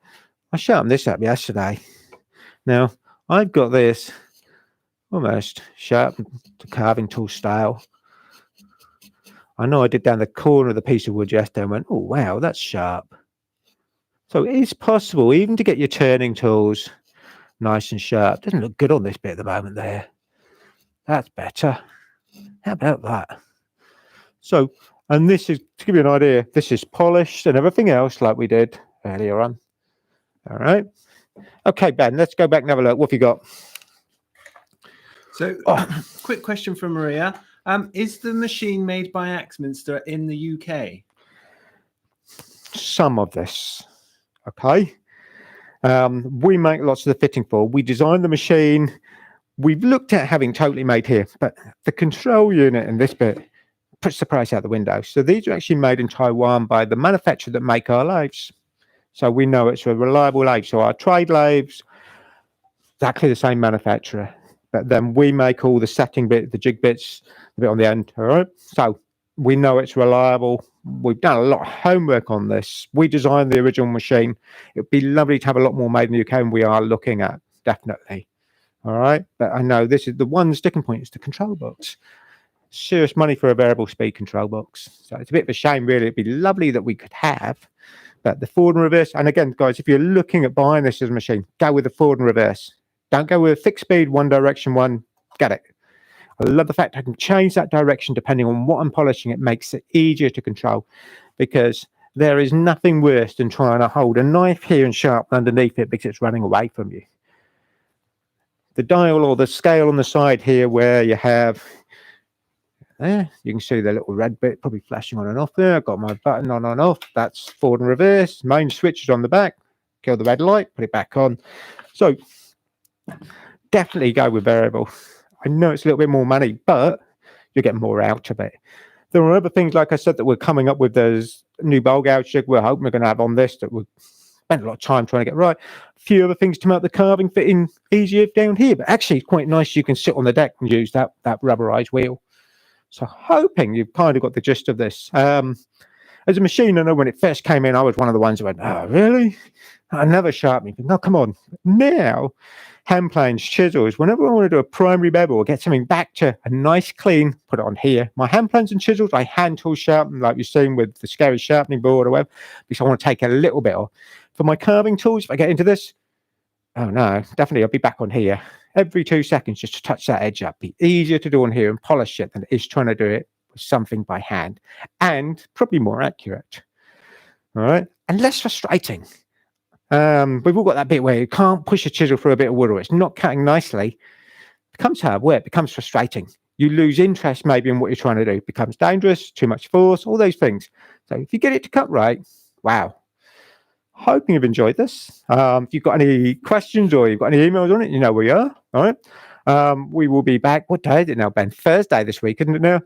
I sharpened this up yesterday. Now, I've got this almost sharpened to carving tool style. I know I did down the corner of the piece of wood yesterday and went, oh, wow, that's sharp. So it is possible even to get your turning tools nice and sharp. Doesn't look good on this bit at the moment there. That's better. How about that? So, and this is, to give you an idea, this is polished and everything else like we did earlier on. All right. Okay, Ben, let's go back and have a look. What have you got? So, quick question from Maria. Is the machine made by Axminster in the UK? Some of this. Okay. We make lots of the fitting for. We designed the machine. We've looked at having totally made here, but the control unit in this bit puts the price out the window. So these are actually made in Taiwan by the manufacturer that make our lathes. So we know it's a reliable lathe. So our trade lathes, exactly the same manufacturer. But then we make all the setting bit, the jig bits, the bit on the end. All right. So we know it's reliable. We've done a lot of homework on this. We designed the original machine. It'd be lovely to have a lot more made in the UK, and we are looking at, definitely. All right. But I know this is the one sticking point, is the control box. Serious money for a variable speed control box. So it's a bit of a shame, really. It'd be lovely that we could have, but the forward and reverse. And again, guys, if you're looking at buying this as a machine, go with the forward and reverse. Don't go with a fixed speed, one direction, one. Get it. I love the fact I can change that direction depending on what I'm polishing. It makes it easier to control, because there is nothing worse than trying to hold a knife here and sharpen underneath it because it's running away from you. The dial or the scale on the side here where you have, there, you can see the little red bit probably flashing on and off there. I've got my button on and off. That's forward and reverse. Main switch is on the back. Kill the red light, put it back on. So definitely go with variable. I know it's a little bit more money, but you get more out of it. There are other things, like I said, that we're coming up with. There's new bowl gouge jig we're hoping we're going to have on this that we've spent a lot of time trying to get right. A few other things to make the carving fit in easier down here, but actually it's quite nice. You can sit on the deck and use that rubberized wheel. So hoping you've kind of got the gist of this. As a machine, I know when it first came in, I was one of the ones who went, oh, really? I never sharpened. No, come on. Now, hand planes, chisels. Whenever I want to do a primary bevel or get something back to a nice clean, put it on here. My hand planes and chisels, I hand tool sharpen like you've seen with the scary sharpening board or whatever, because I want to take a little bit off. For my carving tools, if I get into this, oh no, definitely I'll be back on here every 2 seconds just to touch that edge up. Be easier to do on here and polish it than it is trying to do it with something by hand, and probably more accurate. All right, and less frustrating. We've all got that bit where you can't push a chisel through a bit of wood or it's not cutting nicely. It becomes hard work, it becomes frustrating. You lose interest maybe in what you're trying to do. It becomes dangerous, too much force, all those things. So if you get it to cut right, wow. Hoping you've enjoyed this. If you've got any questions or you've got any emails on it, you know where you are. All right. We will be back. What day is it now, Ben? Thursday this week, isn't it now?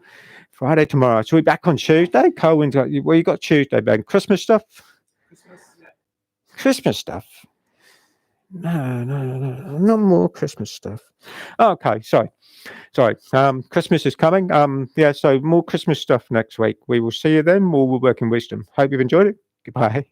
Friday tomorrow. So we're back on Tuesday. Cohen's got, well, you got Tuesday, Ben. Christmas stuff? Christmas stuff. No, not more Christmas stuff. Okay, sorry. Christmas is coming. Yeah, so more Christmas stuff next week. We will see you then. More Woodworking Wisdom. Hope you've enjoyed it. Goodbye.